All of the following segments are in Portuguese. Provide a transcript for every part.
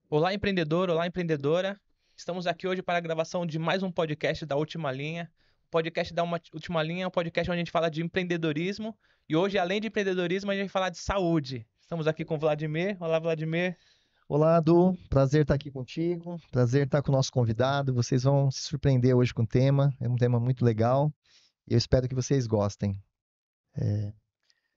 Olá, empreendedor, olá, empreendedora. Estamos aqui hoje para a gravação de mais um podcast da Última Linha. O podcast da Última Linha é um podcast onde a gente fala de empreendedorismo e hoje, além de empreendedorismo, a gente vai falar de saúde. Estamos aqui com o Vladimir. Olá, Vladimir. Olá, Du. Prazer estar aqui contigo. Prazer estar com o nosso convidado. Vocês vão se surpreender hoje com o tema. É um tema muito legal e eu espero que vocês gostem. É,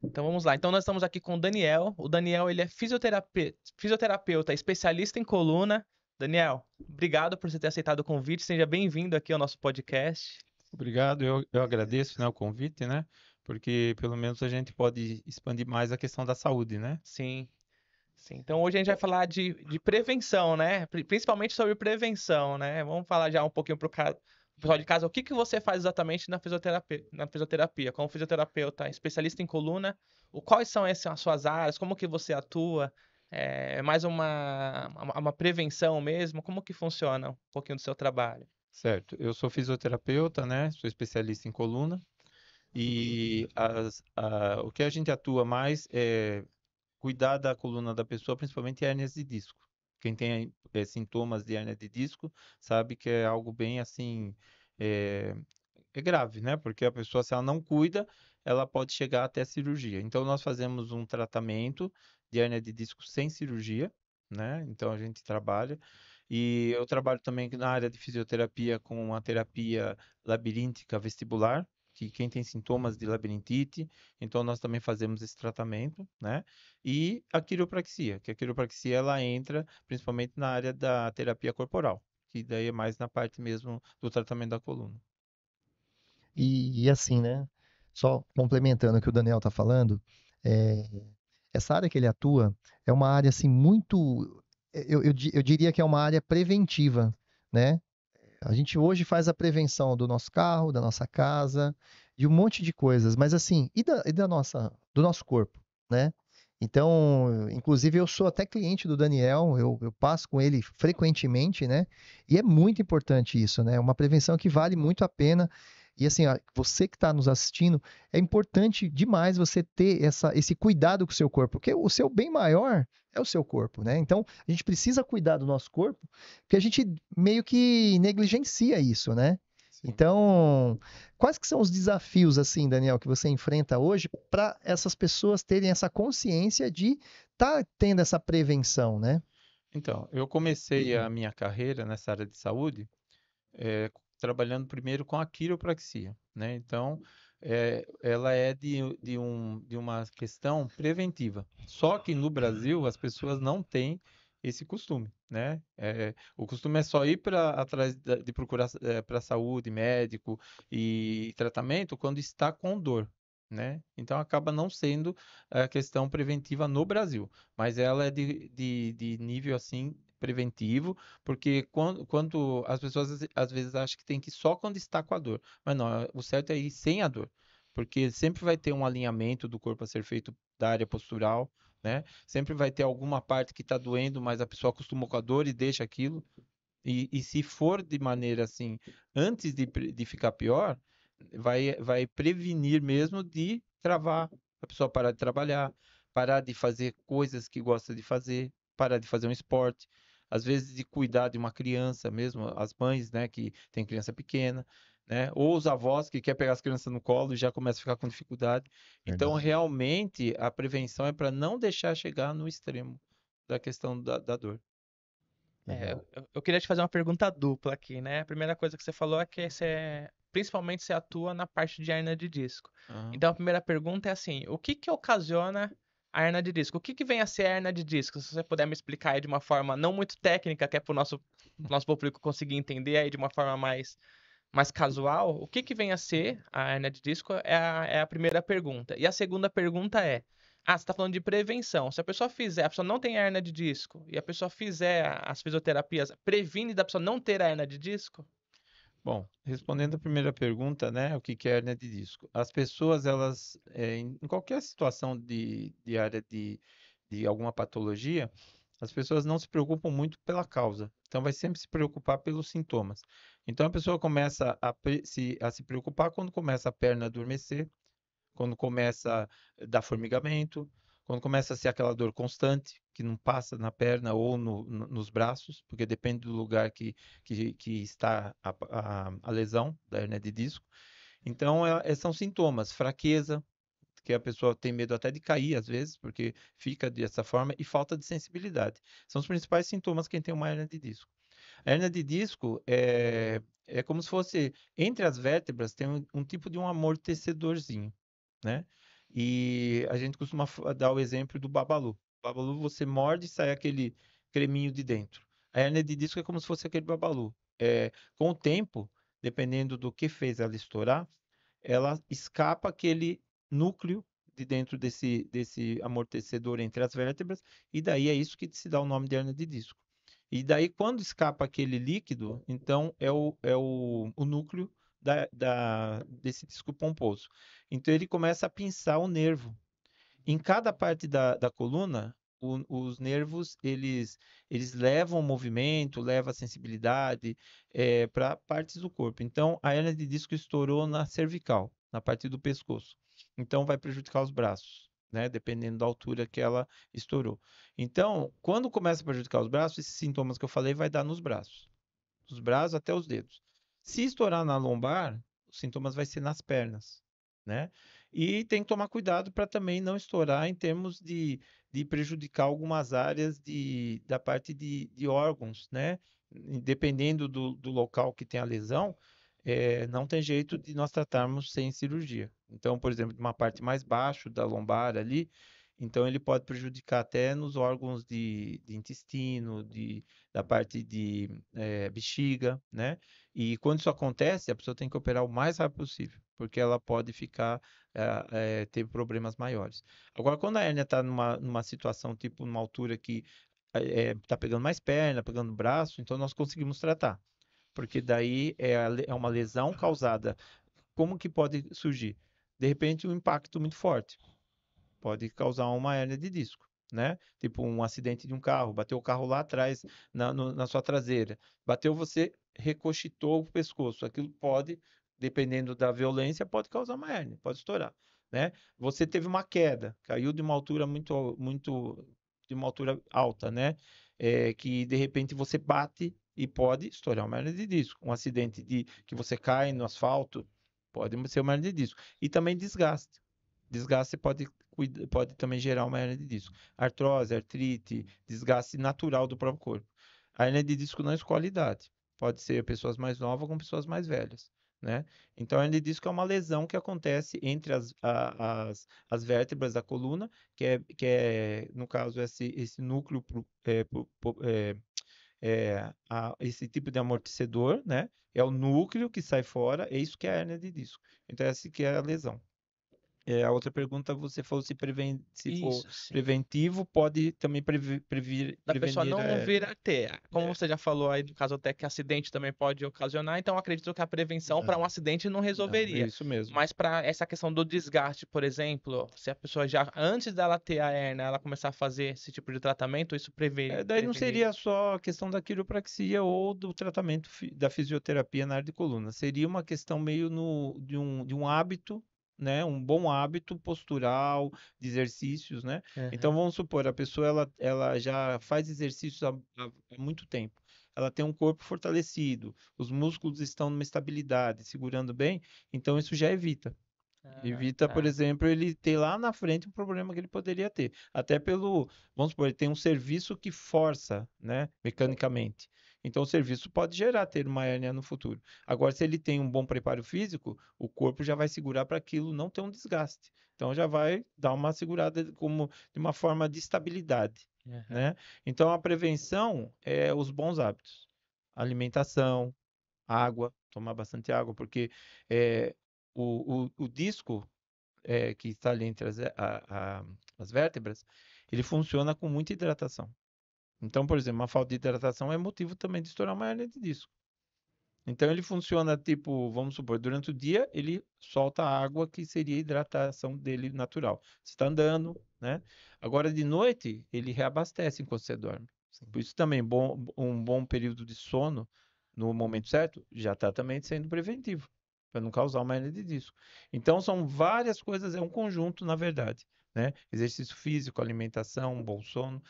Então vamos lá. Então nós estamos aqui com o Daniel. O Daniel, ele é fisioterapeuta, especialista em coluna. Daniel, obrigado por você ter aceitado o convite. Seja bem-vindo aqui ao nosso podcast. Obrigado, eu agradeço, né, o convite, né? Porque pelo menos a gente pode expandir mais a questão da saúde, né? Sim. Sim, então hoje a gente vai falar de prevenção, né? Principalmente sobre prevenção, né? Vamos falar já um pouquinho pro pessoal de casa, o que que você faz exatamente na fisioterapia, como fisioterapeuta, especialista em coluna, quais são as suas áreas, como que você atua, é mais uma prevenção mesmo, como que funciona um pouquinho do seu trabalho? Certo. Eu sou fisioterapeuta, né? Sou especialista em coluna e o que a gente atua mais é cuidar da coluna da pessoa, principalmente hérnias de disco. Quem tem sintomas de hérnia de disco sabe que é algo bem assim, é, é grave, né? Porque a pessoa, se ela não cuida, ela pode chegar até a cirurgia. Então, nós fazemos um tratamento de hérnia de disco sem cirurgia, né? Então, a gente trabalha. E eu trabalho também na área de fisioterapia com a terapia labiríntica vestibular, que quem tem sintomas de labirintite, então nós também fazemos esse tratamento, né? E a quiropraxia, que a quiropraxia ela entra principalmente na área da terapia corporal, que daí é mais na parte mesmo do tratamento da coluna. e assim, né? Só complementando o que o Daniel está falando, é, essa área que ele atua é uma área assim muito, eu diria que é uma área preventiva, né? A gente hoje faz a prevenção do nosso carro, da nossa casa, de um monte de coisas, mas assim, do nosso corpo, né? Então, inclusive eu sou até cliente do Daniel, eu passo com ele frequentemente, né? E é muito importante isso, né? É uma prevenção que vale muito a pena. E assim, ó, você que está nos assistindo, é importante demais você ter esse cuidado com o seu corpo, porque o seu bem maior é o seu corpo, né? Então, a gente precisa cuidar do nosso corpo porque a gente meio que negligencia isso, né? Sim. Então, quais que são os desafios, assim, Daniel, que você enfrenta hoje para essas pessoas terem essa consciência de estar tendo essa prevenção, né? Então, eu comecei a minha carreira nessa área de saúde, trabalhando primeiro com a quiropraxia, né? Então, ela é de uma questão preventiva. Só que no Brasil as pessoas não têm esse costume, né? O costume é só ir para atrás de procurar para saúde, médico e tratamento quando está com dor. Né? Então acaba não sendo a questão preventiva no Brasil, mas ela é de nível assim preventivo porque quando as pessoas às vezes acham que tem que ir só quando está com a dor. Mas não, o certo é ir sem a dor. Porque sempre vai ter um alinhamento do corpo a ser feito da área postural, né? Sempre vai ter alguma parte que está doendo, mas a pessoa acostumou com a dor e deixa aquilo. E se for de maneira assim, antes de ficar pior, vai prevenir mesmo de travar, a pessoa parar de trabalhar, parar de fazer coisas que gosta de fazer, parar de fazer um esporte, às vezes de cuidar de uma criança mesmo, as mães, né, que tem criança pequena, né, ou os avós que quer pegar as crianças no colo e já começa a ficar com dificuldade. Então, Verdade. realmente, a prevenção é para não deixar chegar no extremo da questão da dor. Legal. Eu queria te fazer uma pergunta dupla aqui, né? A primeira coisa que você falou é que principalmente você atua na parte de hernia de disco. Aham. Então a primeira pergunta é assim, o que que ocasiona a hernia de disco? O que que vem a ser a hernia de disco? Se você puder me explicar aí de uma forma não muito técnica, que é para o nosso público conseguir entender aí de uma forma mais casual, o que que vem a ser a hernia de disco é a primeira pergunta. E a segunda pergunta é, você está falando de prevenção. Se a pessoa não tem hernia de disco e a pessoa fizer as fisioterapias, previne da pessoa não ter a hernia de disco? Bom, respondendo a primeira pergunta, né, o que que é hérnia de disco? As pessoas, elas, em qualquer situação de área de alguma patologia, as pessoas não se preocupam muito pela causa. Então, vai sempre se preocupar pelos sintomas. Então, a pessoa começa a se preocupar quando começa a perna a adormecer, quando começa a dar formigamento, Quando começa a ser aquela dor constante, que não passa na perna ou nos braços, porque depende do lugar que está a lesão da hérnia de disco. Então, são sintomas, fraqueza, que a pessoa tem medo até de cair às vezes, porque fica dessa forma, e falta de sensibilidade. São os principais sintomas quem tem uma hérnia de disco. A hérnia de disco é como se fosse, entre as vértebras, tem um tipo de um amortecedorzinho, né? E a gente costuma dar o exemplo do babalu. O babalu você morde e sai aquele creminho de dentro. A hérnia de disco é como se fosse aquele babalu. Com o tempo, dependendo do que fez ela estourar, ela escapa aquele núcleo de dentro desse amortecedor entre as vértebras, e daí é isso que se dá o nome de hérnia de disco. E daí, quando escapa aquele líquido, então é o núcleo desse disco pomposo. Então, ele começa a pinçar o nervo. Em cada parte da coluna, os nervos, eles levam o movimento, levam a sensibilidade para partes do corpo. Então, a hérnia de disco estourou na cervical, na parte do pescoço. Então, vai prejudicar os braços, né? Dependendo da altura que ela estourou. Então, quando começa a prejudicar os braços, esses sintomas que eu falei vai dar nos braços. Dos braços até os dedos. Se estourar na lombar, os sintomas vai ser nas pernas, né? E tem que tomar cuidado para também não estourar em termos de prejudicar algumas áreas da parte de órgãos, né? Dependendo do local que tem a lesão, não tem jeito de nós tratarmos sem cirurgia. Então, por exemplo, de uma parte mais baixo da lombar ali, então ele pode prejudicar até nos órgãos de intestino, da parte de bexiga, né? E quando isso acontece, a pessoa tem que operar o mais rápido possível, porque ela pode ter problemas maiores. Agora, quando a hérnia está numa situação, tipo, numa altura que está pegando mais perna, pegando braço, então nós conseguimos tratar. Porque daí é uma lesão causada. Como que pode surgir? De repente, um impacto muito forte pode causar uma hérnia de disco, né? Tipo um acidente de um carro, bateu o carro lá atrás na sua traseira, bateu você, recochitou o pescoço, aquilo pode, dependendo da violência, pode causar uma hérnia, pode estourar, né? Você teve uma queda, caiu de uma altura de uma altura alta, né? Que de repente você bate e pode estourar uma hérnia de disco. Um acidente que você cai no asfalto pode ser uma hérnia de disco. E também desgaste. Desgaste pode também gerar uma hérnia de disco. Artrose, artrite, desgaste natural do próprio corpo. A hérnia de disco não escolhe idade. Pode ser pessoas mais novas com pessoas mais velhas, né? Então, a hérnia de disco é uma lesão que acontece entre as vértebras da coluna, que é no caso, esse núcleo, esse tipo de amortecedor, né? É o núcleo que sai fora, é isso que é a hérnia de disco. Então, essa que é a lesão. A outra pergunta, você falou se for Isso, sim. preventivo, pode também Da pessoa prevenir não vir a ter. Como é, você já falou aí, no caso até que acidente também pode ocasionar, então eu acredito que a prevenção para um acidente não é resolveria. isso mesmo. Mas para essa questão do desgaste, por exemplo, se a pessoa já, antes dela ter a hérnia, ela começar a fazer esse tipo de tratamento, isso Daí não seria só a questão da quiropraxia ou do tratamento da fisioterapia na área de coluna. Seria uma questão meio de um hábito, né? Um bom hábito postural, de exercícios, né? Então, vamos supor, a pessoa ela já faz exercícios há muito tempo. Ela tem um corpo fortalecido, os músculos estão numa estabilidade, segurando bem, então isso já evita. Evita, por tá. exemplo, ele ter lá na frente um problema que ele poderia ter. Até vamos supor, ele tem um serviço que força, né, mecanicamente. Então, o serviço pode ter uma hérnia no futuro. Agora, se ele tem um bom preparo físico, o corpo já vai segurar para aquilo não ter um desgaste. Então, já vai dar uma segurada de uma forma de estabilidade, Aham. né? Então, a prevenção é os bons hábitos. Alimentação, água, tomar bastante água, porque o disco que está ali entre as vértebras, ele funciona com muita hidratação. Então, por exemplo, uma falta de hidratação é motivo também de estourar uma hérnia de disco. Então, ele funciona tipo, vamos supor, durante o dia ele solta a água que seria a hidratação dele natural. Você está andando, né? Agora, de noite, ele reabastece enquanto você dorme. Por isso também, um bom período de sono no momento certo já está também sendo preventivo, para não causar uma hérnia de disco. Então, são várias coisas, é um conjunto, na verdade. né? Exercício físico, alimentação, um bom sono.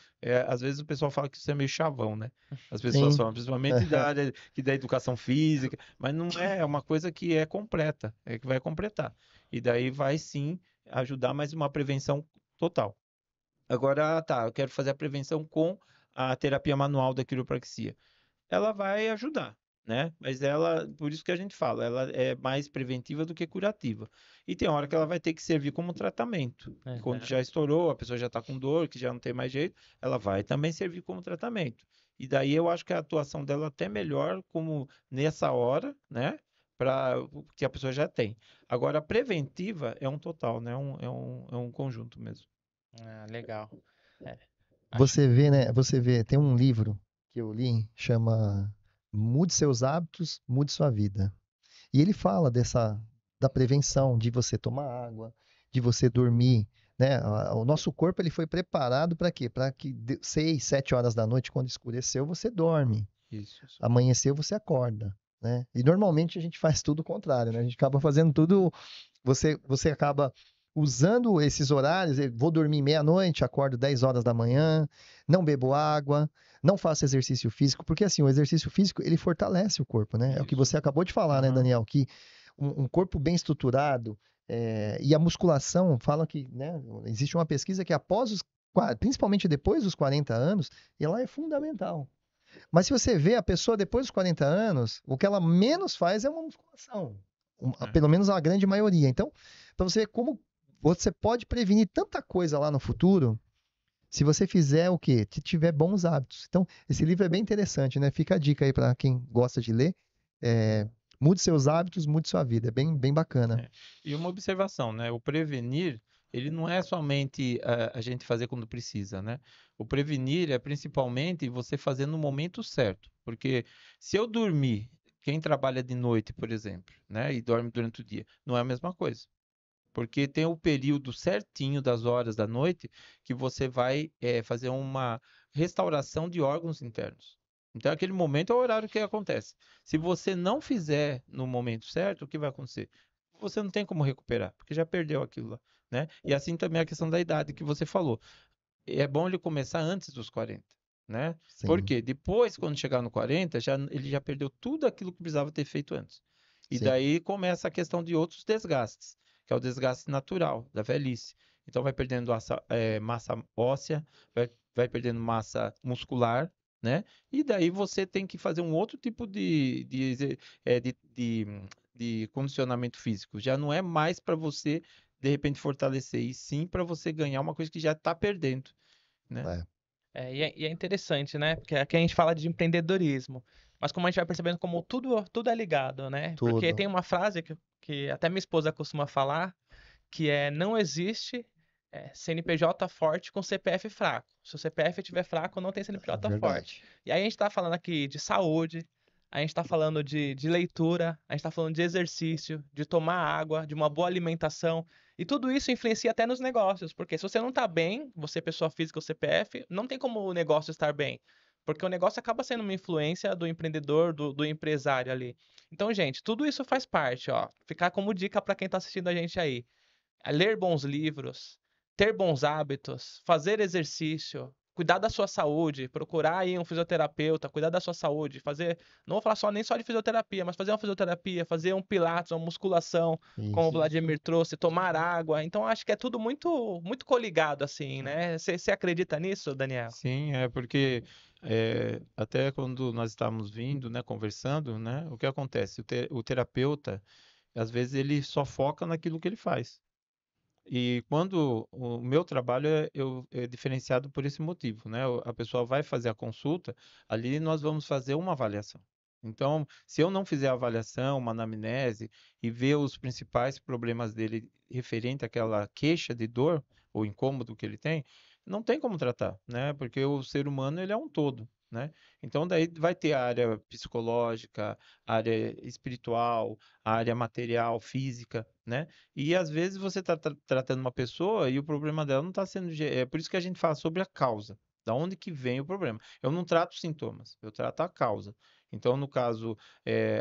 Às vezes o pessoal fala que isso é meio chavão, né? As pessoas Sim. falam, principalmente da área da educação física, mas não é uma coisa que é completa, é que vai completar. E daí vai sim ajudar mais uma prevenção total. Agora, tá, eu quero fazer a prevenção com a terapia manual da quiropraxia. Ela vai ajudar, né? Mas ela, por isso que a gente fala, ela é mais preventiva do que curativa. E tem hora que ela vai ter que servir como tratamento. E quando Aham. já estourou, a pessoa já está com dor, que já não tem mais jeito, ela vai também servir como tratamento. E daí eu acho que a atuação dela até melhor como nessa hora, né? Para que a pessoa já tem. Agora, a preventiva é um total, né? É um conjunto mesmo. Ah, legal. É, acho. Você vê, né? Você vê, tem um livro que eu li, chama Mude Seus Hábitos, Mude Sua Vida. E ele fala da prevenção, de você tomar água, de você dormir, né? O nosso corpo ele foi preparado para quê? Para que 6, 7 horas da noite, quando escureceu, você dorme. Isso. Amanheceu, você acorda, né? E normalmente a gente faz tudo o contrário, né? A gente acaba fazendo tudo, você acaba usando esses horários, vou dormir meia-noite, acordo 10 horas da manhã, não bebo água, não faço exercício físico, porque assim, o exercício físico, ele fortalece o corpo, né? É o que Isso. você acabou de falar, né, Aham. Daniel? Que um corpo bem estruturado, e a musculação, fala que, né, existe uma pesquisa que principalmente depois dos 40 anos, ela é fundamental. Mas se você vê a pessoa depois dos 40 anos, o que ela menos faz é uma musculação. É. Pelo menos a grande maioria. Então, para você ver como você pode prevenir tanta coisa lá no futuro, se você fizer o quê? Se tiver bons hábitos. Então, esse livro é bem interessante, né? Fica a dica aí para quem gosta de ler. É, mude seus hábitos, mude sua vida. É bem, bem bacana. É. E uma observação, né? O prevenir, ele não é somente a gente fazer quando precisa, né? O prevenir é principalmente você fazer no momento certo. Porque se eu dormir, quem trabalha de noite, por exemplo, né? E dorme durante o dia, não é a mesma coisa. Porque tem o período certinho das horas da noite que você vai fazer uma restauração de órgãos internos. Então, aquele momento é o horário que acontece. Se você não fizer no momento certo, o que vai acontecer? Você não tem como recuperar, porque já perdeu aquilo lá, né? E assim também a questão da idade que você falou. É bom ele começar antes dos 40, né? Sim, Porque depois, quando chegar no 40, ele já perdeu tudo aquilo que precisava ter feito antes. E sim. daí começa a questão de outros desgastes, que é o desgaste natural da velhice. Então vai perdendo massa óssea, vai perdendo massa muscular, né? E daí você tem que fazer um outro tipo de condicionamento físico. Já não é mais para você, de repente, fortalecer, e sim para você ganhar uma coisa que já está perdendo, né? É, E é interessante, né? Porque aqui a gente fala de empreendedorismo, mas como a gente vai percebendo como tudo é ligado, né? Porque tudo. tem uma frase que até minha esposa costuma falar, que é não existe CNPJ forte com CPF fraco. Se o CPF estiver fraco, não tem É CNPJ forte. verdade. E aí a gente está falando aqui de saúde, a gente está falando de leitura, a gente está falando de exercício, de tomar água, de uma boa alimentação. E tudo isso influencia até nos negócios, porque se você não está bem, você pessoa física ou CPF, não tem como o negócio estar bem. Porque o negócio acaba sendo uma influência do empreendedor, do empresário ali. Então, gente, tudo isso faz parte, ó. Ficar como dica para quem está assistindo a gente aí ler bons livros, ter bons hábitos, fazer exercício, cuidar da sua saúde, procurar aí um fisioterapeuta, cuidar da sua saúde, não vou falar nem só de fisioterapia, mas fazer uma fisioterapia, fazer um pilates, uma musculação, como o Isso. Vladimir trouxe, tomar água. Então acho que é tudo muito muito coligado assim, né? Você acredita nisso, Daniel? Sim, é porque até quando nós estávamos vindo, né, conversando, né, o que acontece? O terapeuta, às vezes, ele só foca naquilo que ele faz. E quando o meu trabalho é diferenciado por esse motivo, né? A pessoa vai fazer a consulta, ali nós vamos fazer uma avaliação. Então, se eu não fizer a avaliação, uma anamnese e ver os principais problemas dele referente àquela queixa de dor ou incômodo que ele tem como tratar, né? Porque o ser humano ele é um todo, né? Então, daí vai ter a área psicológica, a área espiritual, a área material, física, né? E às vezes você está tratando uma pessoa e o problema dela não está sendo. É por isso que a gente fala sobre a causa. Da onde que vem o problema? Eu não trato os sintomas, eu trato a causa. Então, no caso,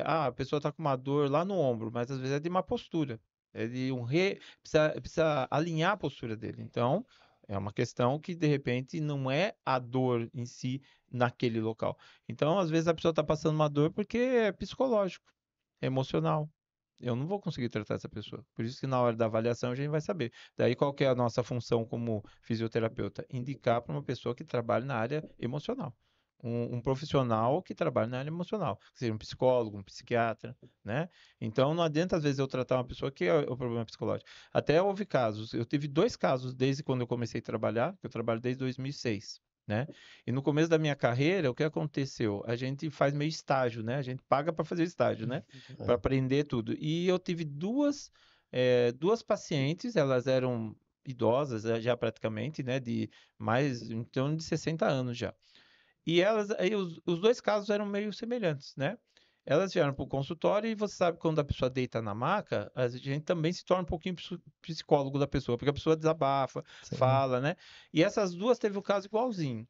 a pessoa está com uma dor lá no ombro, mas às vezes é de má postura. Precisa alinhar a postura dele. Então, é uma questão que, de repente, não é a dor em si naquele local. Então, às vezes, a pessoa está passando uma dor porque é psicológico, é emocional. Eu não vou conseguir tratar essa pessoa. Por isso que na hora da avaliação a gente vai saber. Daí qual que é a nossa função como fisioterapeuta? Indicar para uma pessoa que trabalha na área emocional. Um profissional que trabalha na área emocional, que seja um psicólogo, um psiquiatra, né? Então não adianta às vezes eu tratar uma pessoa que é o problema psicológico. Até houve casos, eu tive 2 casos desde quando eu comecei a trabalhar, que eu trabalho desde 2006. Né? E no começo da minha carreira, o que aconteceu? A gente faz meio estágio, né? A gente paga para fazer estágio, né? Para aprender tudo. E eu tive duas pacientes, elas eram idosas já praticamente, né? De mais em torno de 60 anos já. E elas, aí os 2 casos eram meio semelhantes, né? Elas vieram para o consultório e você sabe quando a pessoa deita na maca, a gente também se torna um pouquinho psicólogo da pessoa, porque a pessoa desabafa, Sim. fala, né? E essas duas teve o caso igualzinho.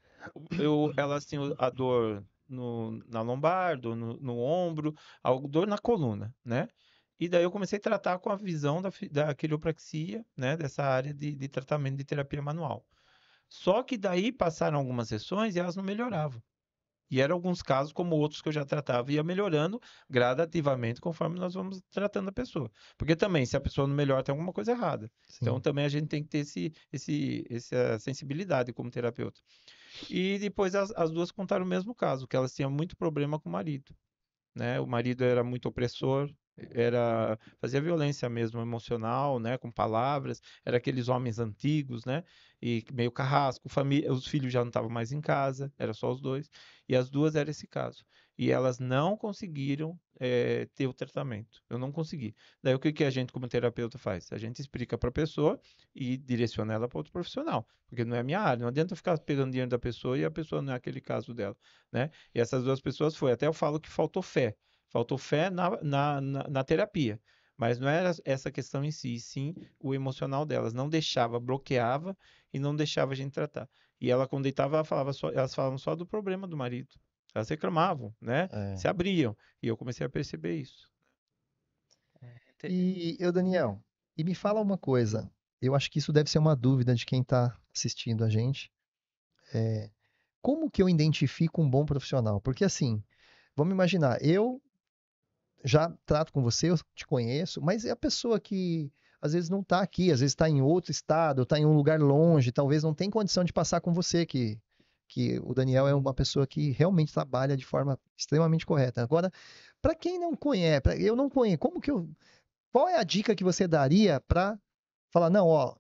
Elas tinham a dor na lombar, dor no ombro, a dor na coluna, né? E daí eu comecei a tratar com a visão da quiropraxia, né? Dessa área de tratamento de terapia manual. Só que daí passaram algumas sessões e elas não melhoravam. E eram alguns casos, como outros que eu já tratava, ia melhorando gradativamente conforme nós vamos tratando a pessoa. Porque também, se a pessoa não melhora, tem alguma coisa errada. Então, Sim. também a gente tem que ter essa sensibilidade como terapeuta. E depois as duas contaram o mesmo caso, que elas tinham muito problema com o marido. Né? O marido era muito opressor, fazia violência mesmo emocional, né? Com palavras, era aqueles homens antigos, né? E meio carrasco, os filhos já não estavam mais em casa, era só os dois, e as duas era esse caso. E elas não conseguiram ter o tratamento. Eu não consegui. Daí o que que a gente, como terapeuta, faz? A gente explica para a pessoa e direciona ela para outro profissional, porque não é a minha área. Não adianta eu ficar pegando dinheiro da pessoa e a pessoa não é aquele caso dela, né? E essas duas pessoas até eu falo que faltou fé. Faltou fé na terapia. Mas não era essa questão em si, e sim o emocional delas. Não deixava, bloqueava e não deixava a gente tratar. E ela, quando deitava, elas falavam só do problema do marido. Elas reclamavam, né? É. Se abriam. E eu comecei a perceber isso. E eu, Daniel, e me fala uma coisa. Eu acho que isso deve ser uma dúvida de quem está assistindo a gente. Como que eu identifico um bom profissional? Porque assim, vamos imaginar, eu já trato com você, eu te conheço, mas é a pessoa que às vezes não está aqui, às vezes está em outro estado, está em um lugar longe, talvez não tenha condição de passar com você, que o Daniel é uma pessoa que realmente trabalha de forma extremamente correta. Agora, para quem não conhece, eu não conheço, qual é a dica que você daria para falar, não, ó,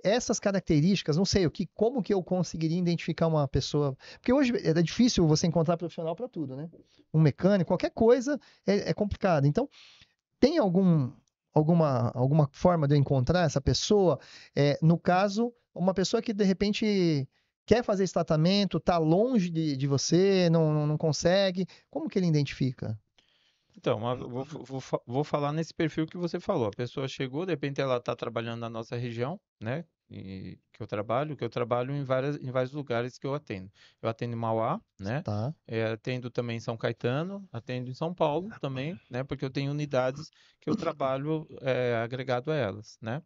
essas características, não sei, como que eu conseguiria identificar uma pessoa? Porque hoje é difícil você encontrar profissional para tudo, né? Um mecânico, qualquer coisa é complicado. Então, tem alguma forma de eu encontrar essa pessoa? No caso, uma pessoa que de repente quer fazer esse tratamento, está longe de você, não consegue, como que ele identifica? Então, vou falar nesse perfil que você falou. A pessoa chegou, de repente ela está trabalhando na nossa região, né? E que eu trabalho em vários lugares que eu atendo. Eu atendo em Mauá, né? Tá, Atendo também em São Caetano, atendo em São Paulo também, né? Porque eu tenho unidades que eu trabalho agregado a elas, né?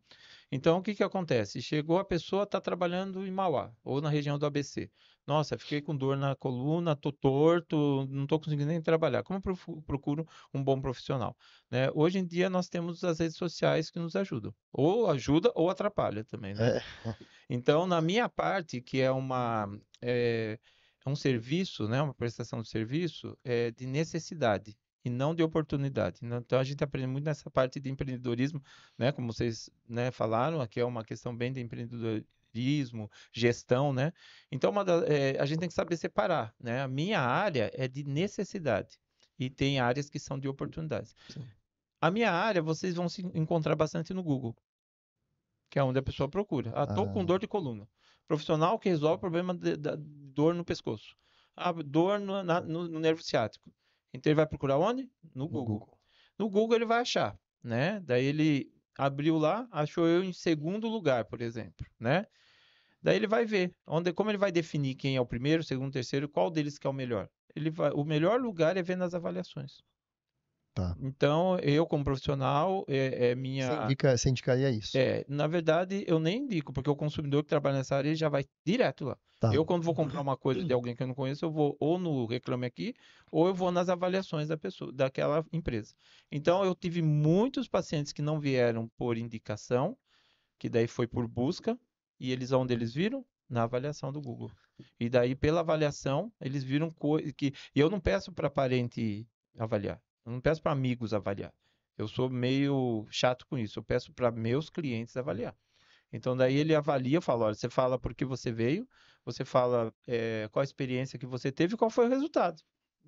Então, o que que acontece? Chegou a pessoa, está trabalhando em Mauá ou na região do ABC. Nossa, fiquei com dor na coluna, tô torto, não estou conseguindo nem trabalhar. Como eu procuro um bom profissional? Né? Hoje em dia nós temos as redes sociais que nos ajudam. Ou ajuda ou atrapalha também, né? é, Então, na minha parte, que é um serviço, né, uma prestação de serviço, de necessidade e não de oportunidade. Então, a gente aprende muito nessa parte de empreendedorismo, né, como vocês, né, falaram, aqui é uma questão bem de empreendedorismo, gestão, né? Então, a gente tem que saber separar, né? A minha área é de necessidade e tem áreas que são de oportunidades. sim. A minha área, vocês vão se encontrar bastante no Google, que é onde a pessoa procura. Ah, tô com Ah, dor de coluna. Profissional que resolve o problema da dor no pescoço. Ah, dor no nervo ciático. Então ele vai procurar onde? No no Google. Google. No Google ele vai achar, né? Daí ele abriu lá, achou eu em segundo lugar, por exemplo, né? Daí ele vai ver como ele vai definir quem é o primeiro, segundo, terceiro, qual deles que é o melhor. O melhor lugar é ver nas avaliações. Tá. Então, eu como profissional, Você indicaria isso. na verdade, eu nem indico, porque o consumidor que trabalha nessa área ele já vai direto lá. Tá. Eu, quando vou comprar uma coisa de alguém que eu não conheço, eu vou ou no Reclame Aqui, ou eu vou nas avaliações da pessoa, daquela empresa. Então, eu tive muitos pacientes que não vieram por indicação, que daí foi por busca, e eles onde eles viram? Na avaliação do Google. E daí, pela avaliação, eles viram que. E eu não peço para parente avaliar, eu não peço para amigos avaliar. Eu sou meio chato com isso, eu peço para meus clientes avaliar. Então, daí ele avalia, eu falo, olha, você fala por que você veio, você fala qual a experiência que você teve e qual foi o resultado.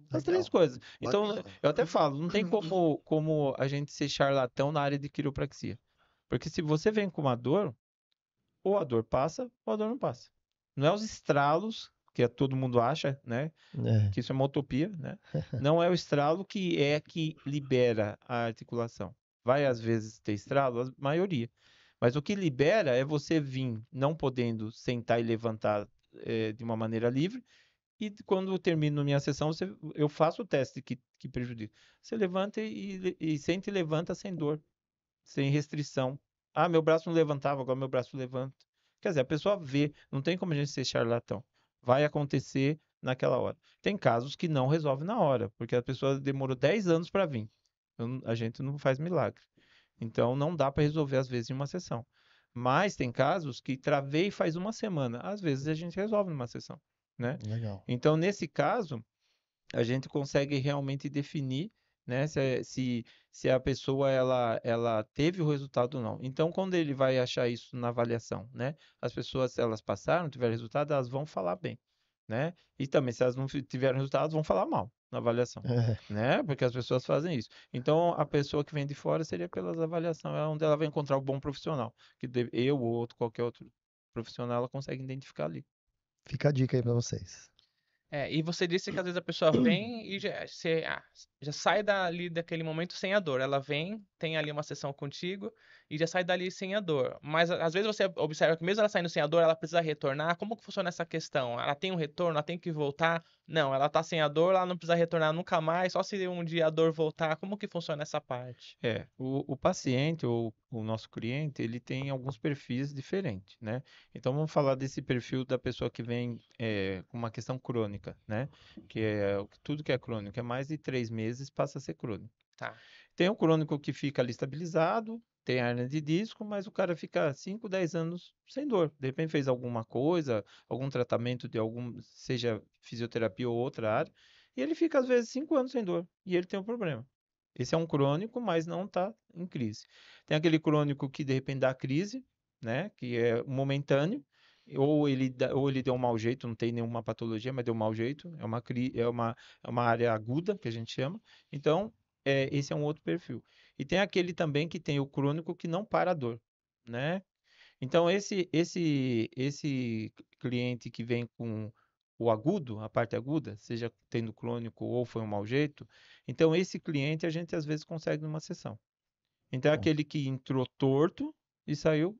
As três Legal. coisas. Então, Bacana. eu até falo, não tem como a gente ser charlatão na área de quiropraxia. Porque se você vem com uma dor, ou a dor passa, ou a dor não passa. Não é os estralos, que todo mundo acha, né? É. Que isso é uma utopia, né? Não é o estralo que libera a articulação. Vai às vezes ter estralo, a maioria. Mas o que libera é você vir não podendo sentar e levantar de uma maneira livre. E quando eu termino minha sessão, eu faço o teste que prejudica. Você levanta e sente e levanta sem dor, sem restrição. Ah, meu braço não levantava, agora meu braço levanta. Quer dizer, a pessoa vê, não tem como a gente ser charlatão. Vai acontecer naquela hora. Tem casos que não resolve na hora, porque a pessoa demorou 10 anos para vir. A gente não faz milagre. Então, não dá para resolver às vezes em uma sessão. Mas tem casos que travei faz uma semana. Às vezes a gente resolve numa sessão, né? Legal. Então, nesse caso, a gente consegue realmente definir, né, se a pessoa ela teve o resultado ou não. Então, quando ele vai achar isso na avaliação, né, as pessoas, se elas passaram, tiveram resultado, elas vão falar bem, né? E também, se elas não tiveram resultado, vão falar mal na avaliação, É. né? Porque as pessoas fazem isso. Então, a pessoa que vem de fora seria pelas avaliações, é onde ela vai encontrar o bom profissional, que eu ou outro, qualquer outro profissional, ela consegue identificar ali. Fica a dica aí pra vocês. E você disse que às vezes a pessoa vem e já sai dali daquele momento sem a dor. Ela vem, tem ali uma sessão contigo e já sai dali sem a dor. Mas às vezes você observa que mesmo ela saindo sem a dor, ela precisa retornar. Como que funciona essa questão? Ela tem um retorno, ela tem que voltar? Não, ela tá sem a dor, ela não precisa retornar nunca mais, só se um dia a dor voltar. Como que funciona essa parte? O paciente ou o nosso cliente, ele tem alguns perfis diferentes, né? Então, vamos falar desse perfil da pessoa que vem com uma questão crônica, né? Que é tudo que é crônico, é mais de 3 meses passa a ser crônico. Tá. Tem o crônico que fica ali estabilizado, tem hernia de disco, mas o cara fica 5, 10 anos sem dor. De repente fez alguma coisa, algum tratamento seja fisioterapia ou outra área, e ele fica às vezes 5 anos sem dor, e ele tem um problema. Esse é um crônico, mas não está em crise. Tem aquele crônico que de repente dá crise, né? Que é momentâneo, ou ele deu um mau jeito, não tem nenhuma patologia, mas deu um mau jeito. É uma área aguda, que a gente chama. Então, esse é um outro perfil. E tem aquele também que tem o crônico que não para a dor, né? Então, esse cliente que vem com o agudo, a parte aguda, seja tendo crônico ou foi um mau jeito, então esse cliente a gente às vezes consegue numa sessão. Então, é Bom. aquele que entrou torto e saiu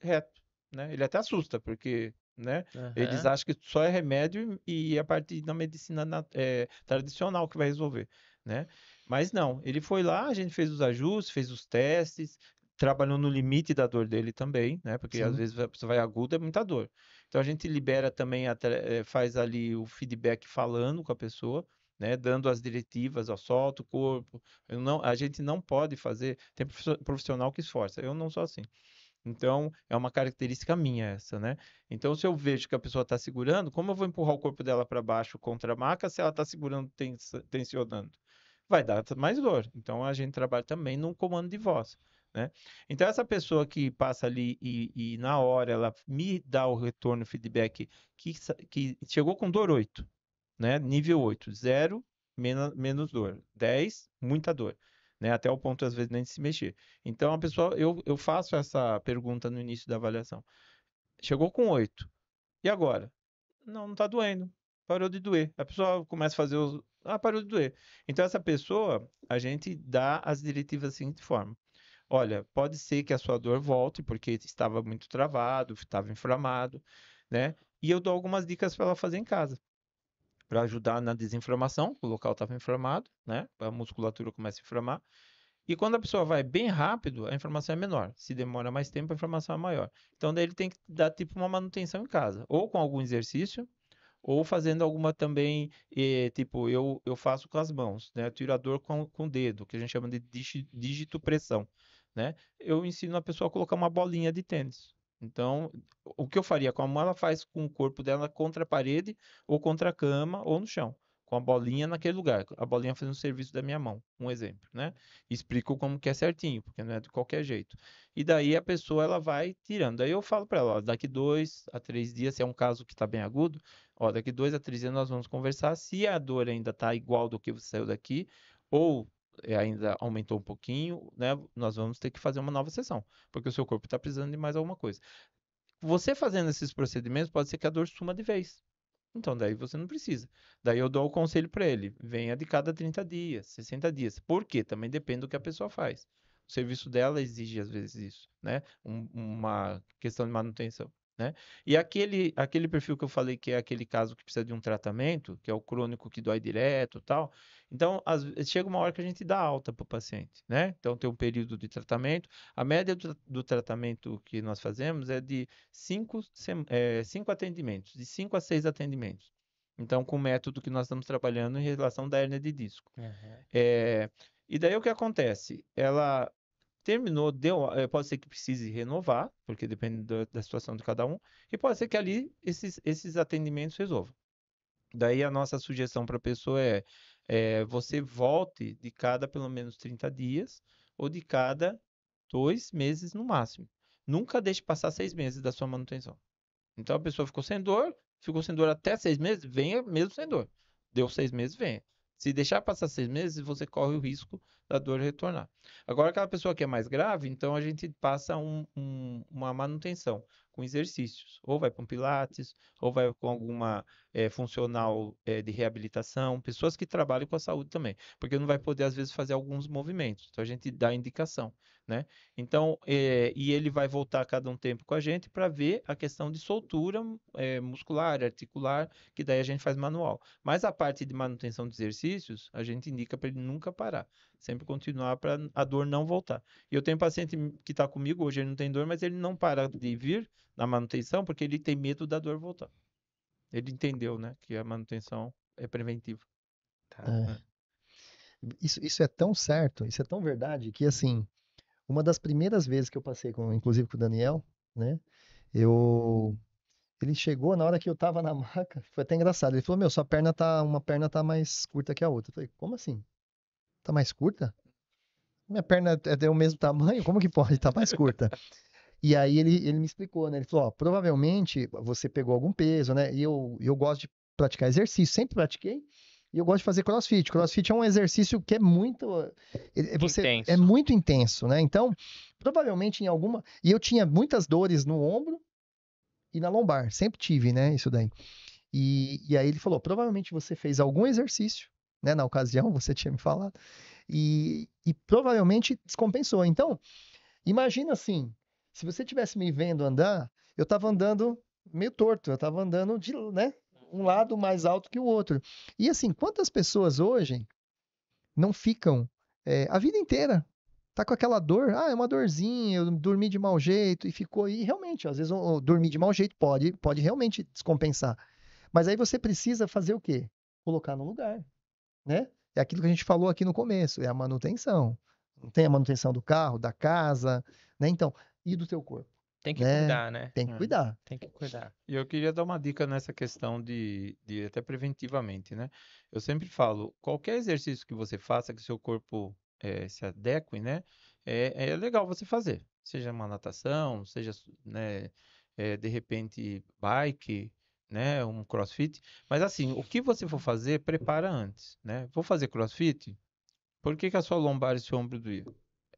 reto, né? Ele até assusta, porque, né? Eles Aham. acham que só é remédio e a parte da medicina tradicional que vai resolver, né? Mas não, ele foi lá, a gente fez os ajustes, fez os testes, trabalhou no limite da dor dele também, né? Porque às Sim. vezes você vai agudo, é muita dor. Então a gente libera também, faz ali o feedback falando com a pessoa, né? Dando as diretivas, ó, solta o corpo. A gente não pode fazer. Tem profissional que esforça. Eu não sou assim. Então, é uma característica minha essa, né? Então, se eu vejo que a pessoa está segurando, como eu vou empurrar o corpo dela para baixo contra a maca se ela está segurando, tensionando? Vai dar mais dor. Então, a gente trabalha também num comando de voz, né? Então, essa pessoa que passa ali e na hora ela me dá o retorno, feedback que chegou com dor 8, né? Nível 8, 0, menos dor. 10, muita dor, né? Até o ponto, às vezes, nem de se mexer. Então, a pessoa, eu faço essa pergunta no início da avaliação. Chegou com 8. E agora? Não tá doendo. Parou de doer. A pessoa começa a fazer os. Ah, parou de doer. Então, essa pessoa, a gente dá as diretivas da seguinte forma. Olha, pode ser que a sua dor volte, porque estava muito travado, estava inflamado, né? E eu dou algumas dicas para ela fazer em casa. para ajudar na desinflamação, o local estava inflamado, né? A musculatura começa a inflamar. E quando a pessoa vai bem rápido, a inflamação é menor. Se demora mais tempo, a inflamação é maior. Então, daí ele tem que dar tipo uma manutenção em casa, ou com algum exercício, ou fazendo alguma também, tipo, eu faço com as mãos, né? Eu tiro a dor com o dedo, que a gente chama de digitopressão, né? Eu ensino a pessoa a colocar uma bolinha de tênis. Então, o que eu faria com a mão, ela faz com o corpo dela contra a parede, ou contra a cama, ou no chão. Com a bolinha naquele lugar. A bolinha fazendo o serviço da minha mão, um exemplo, né? Explico como que é certinho, porque não é de qualquer jeito. E daí a pessoa, ela vai tirando. Daí eu falo para ela, ó, daqui 2 a 3 dias, se é um caso que está bem agudo, ó, daqui 2 a 3 dias nós vamos conversar. Se a dor ainda está igual do que você saiu daqui, ou ainda aumentou um pouquinho, né? Nós vamos ter que fazer uma nova sessão, porque o seu corpo está precisando de mais alguma coisa. Você fazendo esses procedimentos, pode ser que a dor suma de vez. Então, daí você não precisa. Daí eu dou o conselho para ele: venha de cada 30 dias, 60 dias. Por quê? Também depende do que a pessoa faz. O serviço dela exige, às vezes, isso, né? Uma questão de manutenção, né? E aquele perfil que eu falei, que é aquele caso que precisa de um tratamento, que é o crônico que dói direto e tal. Então, chega uma hora que a gente dá alta para o paciente, né? Então, tem um período de tratamento. A média do tratamento que nós fazemos é de 5 atendimentos, de 5 a 6 atendimentos. Então, com o método que nós estamos trabalhando em relação da hérnia de disco. Uhum. E daí o que acontece? Ela terminou, pode ser que precise renovar, porque depende da situação de cada um, e pode ser que ali esses atendimentos resolvam. Daí a nossa sugestão para a pessoa você volte de cada pelo menos 30 dias ou de cada 2 meses no máximo. Nunca deixe passar 6 meses da sua manutenção. Então a pessoa ficou sem dor até 6 meses, venha mesmo sem dor. Deu 6 meses, venha. Se deixar passar 6 meses, você corre o risco da dor retornar. Agora, aquela pessoa que é mais grave, então a gente passa uma manutenção com exercícios. Ou vai para um pilates, ou vai com alguma funcional de reabilitação. Pessoas que trabalham com a saúde também. Porque não vai poder, às vezes, fazer alguns movimentos. Então a gente dá indicação, né? Então, e ele vai voltar a cada um tempo com a gente para ver a questão de soltura muscular, articular, que daí a gente faz manual. Mas a parte de manutenção de exercícios, a gente indica para ele nunca parar, sempre continuar para a dor não voltar. E eu tenho paciente que está comigo, hoje ele não tem dor, mas ele não para de vir na manutenção porque ele tem medo da dor voltar. Ele entendeu, né, que a manutenção é preventiva. Tá. É. Isso é tão certo, isso é tão verdade, que assim, uma das primeiras vezes que eu passei inclusive com o Daniel, né? Ele chegou na hora que eu tava na maca, foi até engraçado. Ele falou: Meu, uma perna tá mais curta que a outra. Eu falei: Como assim? Tá mais curta? Minha perna é do mesmo tamanho? Como que pode estar mais curta? E aí ele me explicou, né? Ele falou: Ó, provavelmente você pegou algum peso, né? E eu gosto de praticar exercício, sempre pratiquei. E eu gosto de fazer CrossFit. CrossFit é um exercício que é Intenso. muito intenso, né? Então, provavelmente em alguma. E eu tinha muitas dores no ombro e na lombar. Sempre tive, né? Isso daí. E aí ele falou: provavelmente você fez algum exercício, né? Na ocasião, você tinha me falado. E provavelmente descompensou. Então, imagina assim: se você tivesse me vendo andar, eu tava andando meio torto, eu tava andando né? Um lado mais alto que o outro. E assim, quantas pessoas hoje não ficam a vida inteira? Tá com aquela dor, é uma dorzinha, eu dormi de mau jeito e ficou aí. Realmente, às vezes dormir de mau jeito pode realmente descompensar. Mas aí você precisa fazer o quê? Colocar no lugar, né? É aquilo que a gente falou aqui no começo, é a manutenção. Não tem a manutenção do carro, da casa, né? Então, e do teu corpo, Tem que né? cuidar, né? Tem que cuidar. Tem que cuidar. E eu queria dar uma dica nessa questão de até preventivamente, né? Eu sempre falo, qualquer exercício que você faça, que seu corpo se adeque, né? É legal você fazer. Seja uma natação, seja, né, de repente, bike, né? Um CrossFit. Mas assim, o que você for fazer, prepara antes, né? Vou fazer CrossFit? Por que que a sua lombar e seu ombro doía?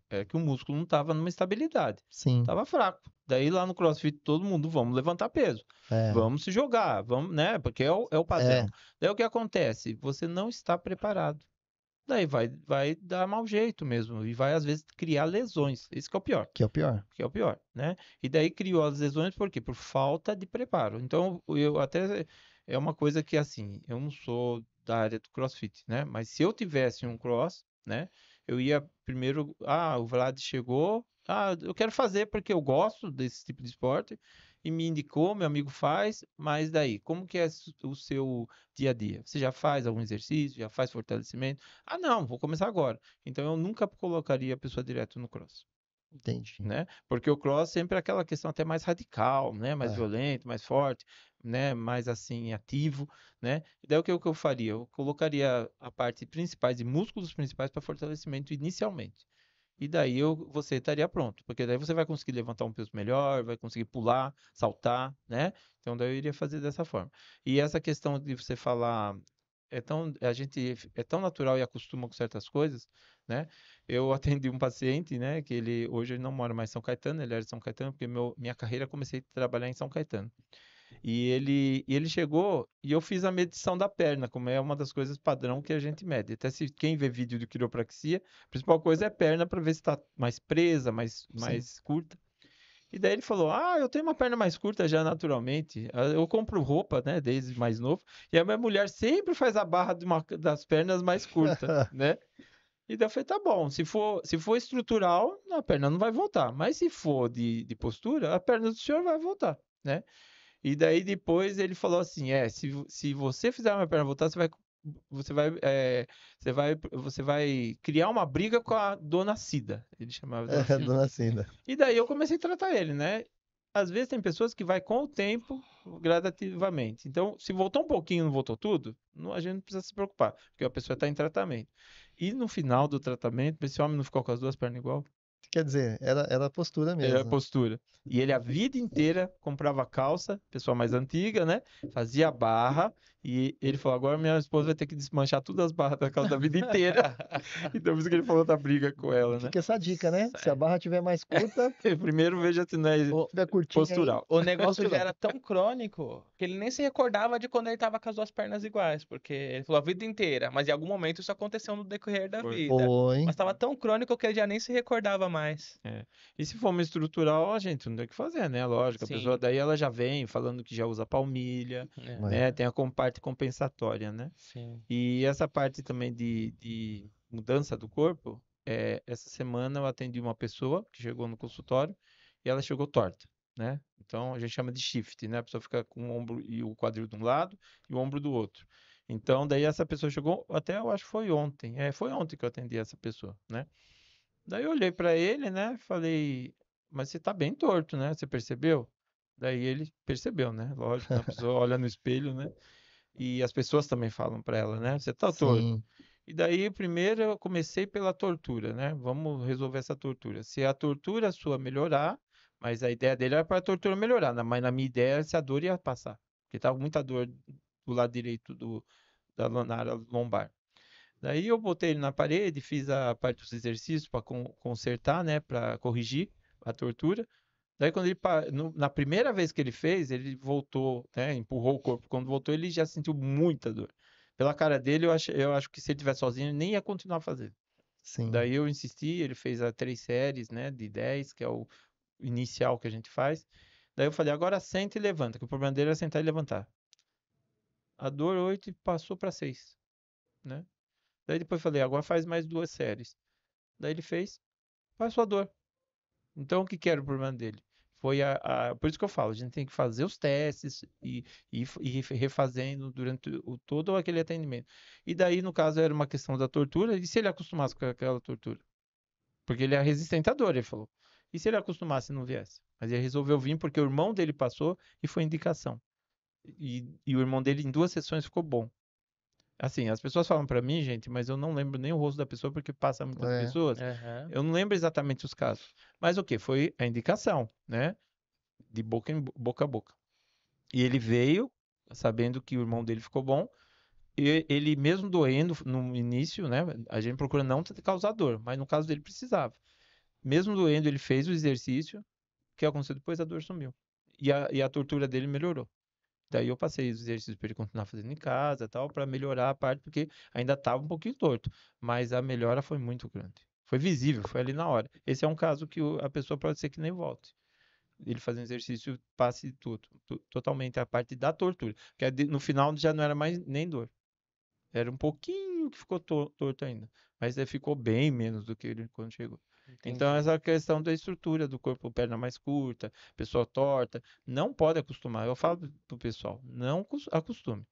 É que o músculo não estava numa estabilidade, Sim, estava fraco. Daí lá no CrossFit todo mundo, vamos levantar peso, é, vamos se jogar, vamos, né? Porque é o é, padrão. Daí o que acontece? Você não está preparado. Daí vai dar mau jeito mesmo e vai às vezes criar lesões. Esse que é o pior, que é o pior. que é o pior, né? E daí criou as lesões por quê? Por falta de preparo. Então eu até é uma coisa que, assim, eu não sou da área do CrossFit, né? Mas se eu tivesse um cross, né? Eu ia primeiro, o Vlad chegou, eu quero fazer porque eu gosto desse tipo de esporte e me indicou, meu amigo faz, mas daí, como que é o seu dia a dia? Você já faz algum exercício, já faz fortalecimento? Não, vou começar agora. Então eu nunca colocaria a pessoa direto no cross, Entendi. né? Porque o cross sempre é aquela questão até mais radical, né? Mais É. violento, mais forte, né? Mais assim ativo, né? E daí o que eu faria? Eu colocaria a parte principais e músculos principais para fortalecimento inicialmente. E daí você estaria pronto, porque daí você vai conseguir levantar um peso melhor, vai conseguir pular, saltar, né? Então daí eu iria fazer dessa forma. E essa questão de você falar a gente é tão natural e acostuma com certas coisas, né? Eu atendi um paciente, né, que hoje ele não mora mais em São Caetano, ele era de São Caetano, porque minha carreira eu comecei a trabalhar em São Caetano. E ele chegou e eu fiz a medição da perna, como é uma das coisas padrão que a gente mede. Até se quem vê vídeo de quiropraxia, a principal coisa é a perna para ver se está mais presa, mais, Sim. mais curta. E daí ele falou: eu tenho uma perna mais curta já naturalmente. Eu compro roupa, né, desde mais novo. E a minha mulher sempre faz a barra das pernas mais curta, né? E daí eu falei: tá bom, se for estrutural, a perna não vai voltar. Mas se for de postura, a perna do senhor vai voltar, né? E daí depois ele falou assim: se você fizer uma perna voltar, você vai criar uma briga com a dona Cida. Ele chamava de dona É, Cida. dona Cinda. E daí eu comecei a tratar ele, né? Às vezes tem pessoas que vai com o tempo, gradativamente. Então, se voltou um pouquinho, não voltou tudo, a gente não precisa se preocupar, porque a pessoa está em tratamento. E no final do tratamento, esse homem não ficou com as duas pernas igual? Quer dizer, era a postura Era a mesmo. postura. E ele a vida inteira comprava calça, pessoa mais antiga, né? Fazia barra. E ele falou: agora minha esposa vai ter que desmanchar todas as barras da calça da vida inteira. Então, por isso que ele falou da briga com ela, né? Fica essa dica, né? Se a Certo. barra tiver mais curta, Primeiro veja se não é O, tiver curtinha aí, postural. o negócio já posturão. era tão crônico que ele nem se recordava de quando ele tava com as duas pernas iguais, porque ele falou a vida inteira, mas em algum momento isso aconteceu no decorrer da Foi. vida. Foi. Mas tava tão crônico que ele já nem se recordava mais. É. E se for uma estrutural, a gente não tem o que fazer, né? Lógico, a pessoa Sim. daí ela já vem falando que já usa palmilha, É, É. né? Tem a parte compensatória, né? sim. E essa parte também de mudança do corpo, essa semana eu atendi uma pessoa que chegou no consultório e ela chegou torta, né? Então a gente chama de shift, né? A pessoa fica com o ombro e o quadril de um lado e o ombro do outro. Então daí essa pessoa chegou, até eu acho que foi ontem, foi ontem que eu atendi essa pessoa, né? Daí eu olhei pra ele, né? Falei: mas você tá bem torto, né? Você percebeu? Daí ele percebeu, né? Lógico, a pessoa olha no espelho, né? E as pessoas também falam pra ela, né? Você tá torto. Sim. E daí, primeiro, eu comecei pela tortura, né? Vamos resolver essa tortura. Se a tortura sua melhorar, mas a ideia dele era para a tortura melhorar, né? Mas na minha ideia, se a dor ia passar. Porque tava muita dor do lado direito da área lombar. Daí eu botei ele na parede, fiz a parte dos exercícios para consertar, né? Para corrigir a tortura. Daí, quando na primeira vez que ele fez, ele voltou, né? Empurrou o corpo. Quando voltou, ele já sentiu muita dor. Pela cara dele, eu acho que se ele tivesse sozinho, ele nem ia continuar fazendo. Sim. Daí eu insisti, ele fez as 3 séries, né? De 10, que é o inicial que a gente faz. Daí eu falei: agora senta e levanta, que o problema dele era sentar e levantar. A dor 8 passou para 6, né? Daí depois eu falei: agora faz mais 2 séries. Daí ele fez, passou a dor. Então, o que era o problema dele? Por isso que eu falo, a gente tem que fazer os testes e refazendo durante todo aquele atendimento. E daí, no caso, era uma questão da tortura, e se ele acostumasse com aquela tortura? Porque ele é resistente à dor, ele falou. E se ele acostumasse e não viesse? Mas ele resolveu vir porque o irmão dele passou e foi indicação. E o irmão dele, em 2 sessões, ficou bom. Assim, as pessoas falam pra mim, gente, mas eu não lembro nem o rosto da pessoa porque passa muitas É. pessoas. Aham. Eu não lembro exatamente os casos. Mas o que? Foi a indicação, né? De boca em boca a boca. E ele veio sabendo que o irmão dele ficou bom. E ele mesmo doendo no início, né? A gente procura não causar dor, mas no caso dele precisava. Mesmo doendo, ele fez o exercício. O que aconteceu depois? A dor sumiu. E a tortura dele melhorou. Daí eu passei os exercícios para ele continuar fazendo em casa, tal, para melhorar a parte, porque ainda estava um pouquinho torto, mas a melhora foi muito grande. Foi visível, foi ali na hora. Esse é um caso que a pessoa pode ser que nem volte. ele fazia um exercício, passe tudo, totalmente a parte da tortura. Porque no final já não era mais nem dor. Era um pouquinho que ficou torto ainda. Mas ele ficou bem menos do que ele quando chegou. Então, Entendi. essa questão da estrutura do corpo, perna mais curta, pessoa torta, não pode acostumar. Eu falo pro pessoal, não acostume,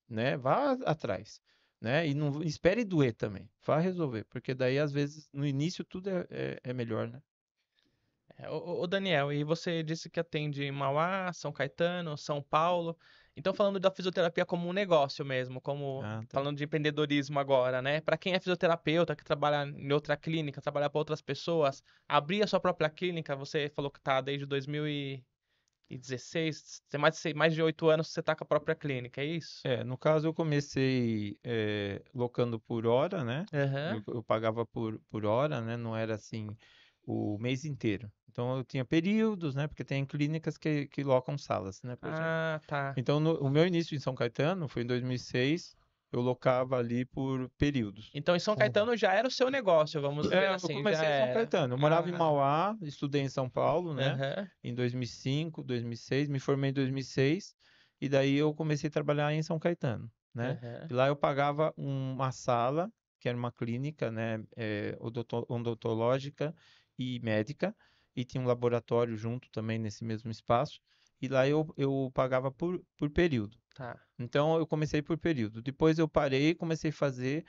né? Vá atrás, né? E não espere doer também. Vá resolver, porque daí, às vezes, no início tudo é melhor, né? Ô, Daniel, e você disse que atende em Mauá, São Caetano, São Paulo. Então, falando da fisioterapia como um negócio mesmo, como Ah, tá. falando de empreendedorismo agora, né? Para quem é fisioterapeuta, que trabalha em outra clínica, trabalhar para outras pessoas, abrir a sua própria clínica, você falou que tá desde 2016, tem mais de 8 anos que você tá com a própria clínica, é isso? No caso, eu comecei locando por hora, né? Aham. Eu pagava por hora, né? Não era assim o mês inteiro. Então, eu tinha períodos, né? Porque tem clínicas que locam salas, né? Por exemplo. Ah, tá. Então, o meu início em São Caetano foi em 2006. Eu locava ali por períodos. Então, em São Caramba. Caetano já era o seu negócio, vamos dizer Eu assim, já comecei em São era. Caetano. Eu morava em Ah, Mauá, estudei em São Paulo, né? aham, Em 2005, 2006, me formei em 2006 e daí eu comecei a trabalhar em São Caetano, né? aham, E lá eu pagava uma sala, que era uma clínica, né? Odontológica e médica, e tinha um laboratório junto também nesse mesmo espaço. E lá eu pagava por período. tá. Então eu comecei por período. Depois eu parei e comecei a fazer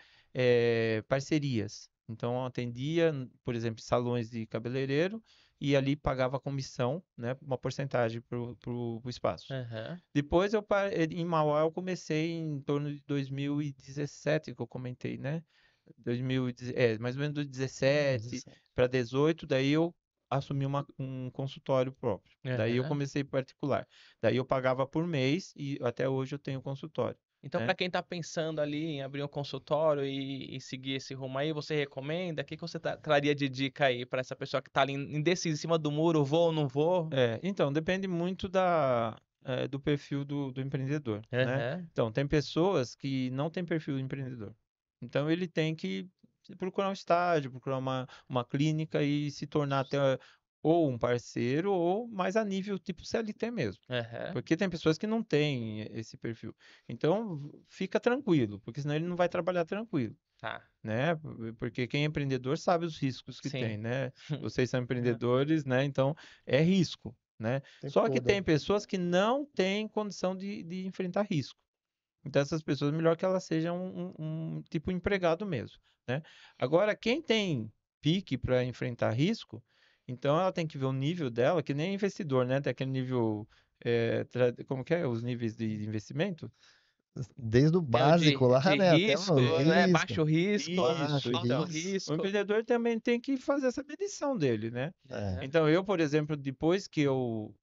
parcerias. Então eu atendia, por exemplo, salões de cabeleireiro e ali pagava comissão, né, uma porcentagem pro espaço. Aham. Depois em Mauá eu comecei em torno de 2017 que eu comentei, né? 2010, mais ou menos do 17 para 18, daí eu assumi um consultório próprio. Daí eu Aham. comecei particular. Daí eu pagava por mês e até hoje eu tenho consultório, Então, né? para quem está pensando ali em abrir um consultório e seguir esse rumo aí, você recomenda? O que que você traria de dica aí para essa pessoa que está ali indecisa em cima do muro, vou ou não vou? Então, depende muito do perfil do empreendedor, né? Aham. Então, tem pessoas que não têm perfil empreendedor. Então, ele tem que procurar um estágio, procurar uma clínica e se tornar até ou um parceiro ou mais a nível tipo CLT mesmo. Aham. Porque tem pessoas que não têm esse perfil. Então, fica tranquilo, porque senão ele não vai trabalhar tranquilo, Tá. né? Porque quem é empreendedor sabe os riscos que tem, Sim. né? Vocês são Aham. empreendedores, né? Então é risco, né? Tempo Só que todo. tem pessoas que não têm condição de enfrentar risco. Então essas pessoas, melhor que elas sejam um tipo empregado mesmo, né? Agora, quem tem pique para enfrentar risco, então ela tem que ver o nível dela, que nem investidor, né? Tem aquele nível, como que é? Os níveis de investimento? Desde o É o básico lá, de né, até risco, o né? risco. Baixo risco, Isso, Baixo alto então. risco. O risco. empreendedor também tem que fazer essa medição dele, né? É. Aham. Então, eu, por exemplo, depois que eu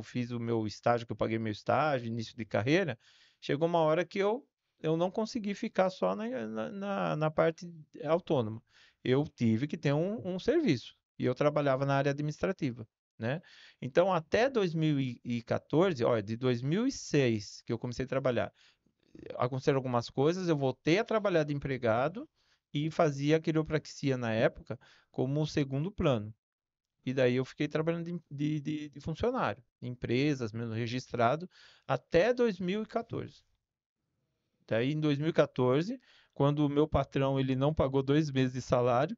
fiz o meu estágio, que eu paguei meu estágio, início de carreira, chegou uma hora que eu não consegui ficar só na parte autônoma. Eu tive que ter um serviço. E eu trabalhava na área administrativa, né? Então, até 2014, olha, de 2006 que eu comecei a trabalhar, aconteceram algumas coisas, eu voltei a trabalhar de empregado e fazia a quiropraxia na época como segundo plano. E daí eu fiquei trabalhando de funcionário, em empresas, mesmo registrado, até 2014. Daí em 2014, quando o meu patrão ele não pagou 2 meses de salário,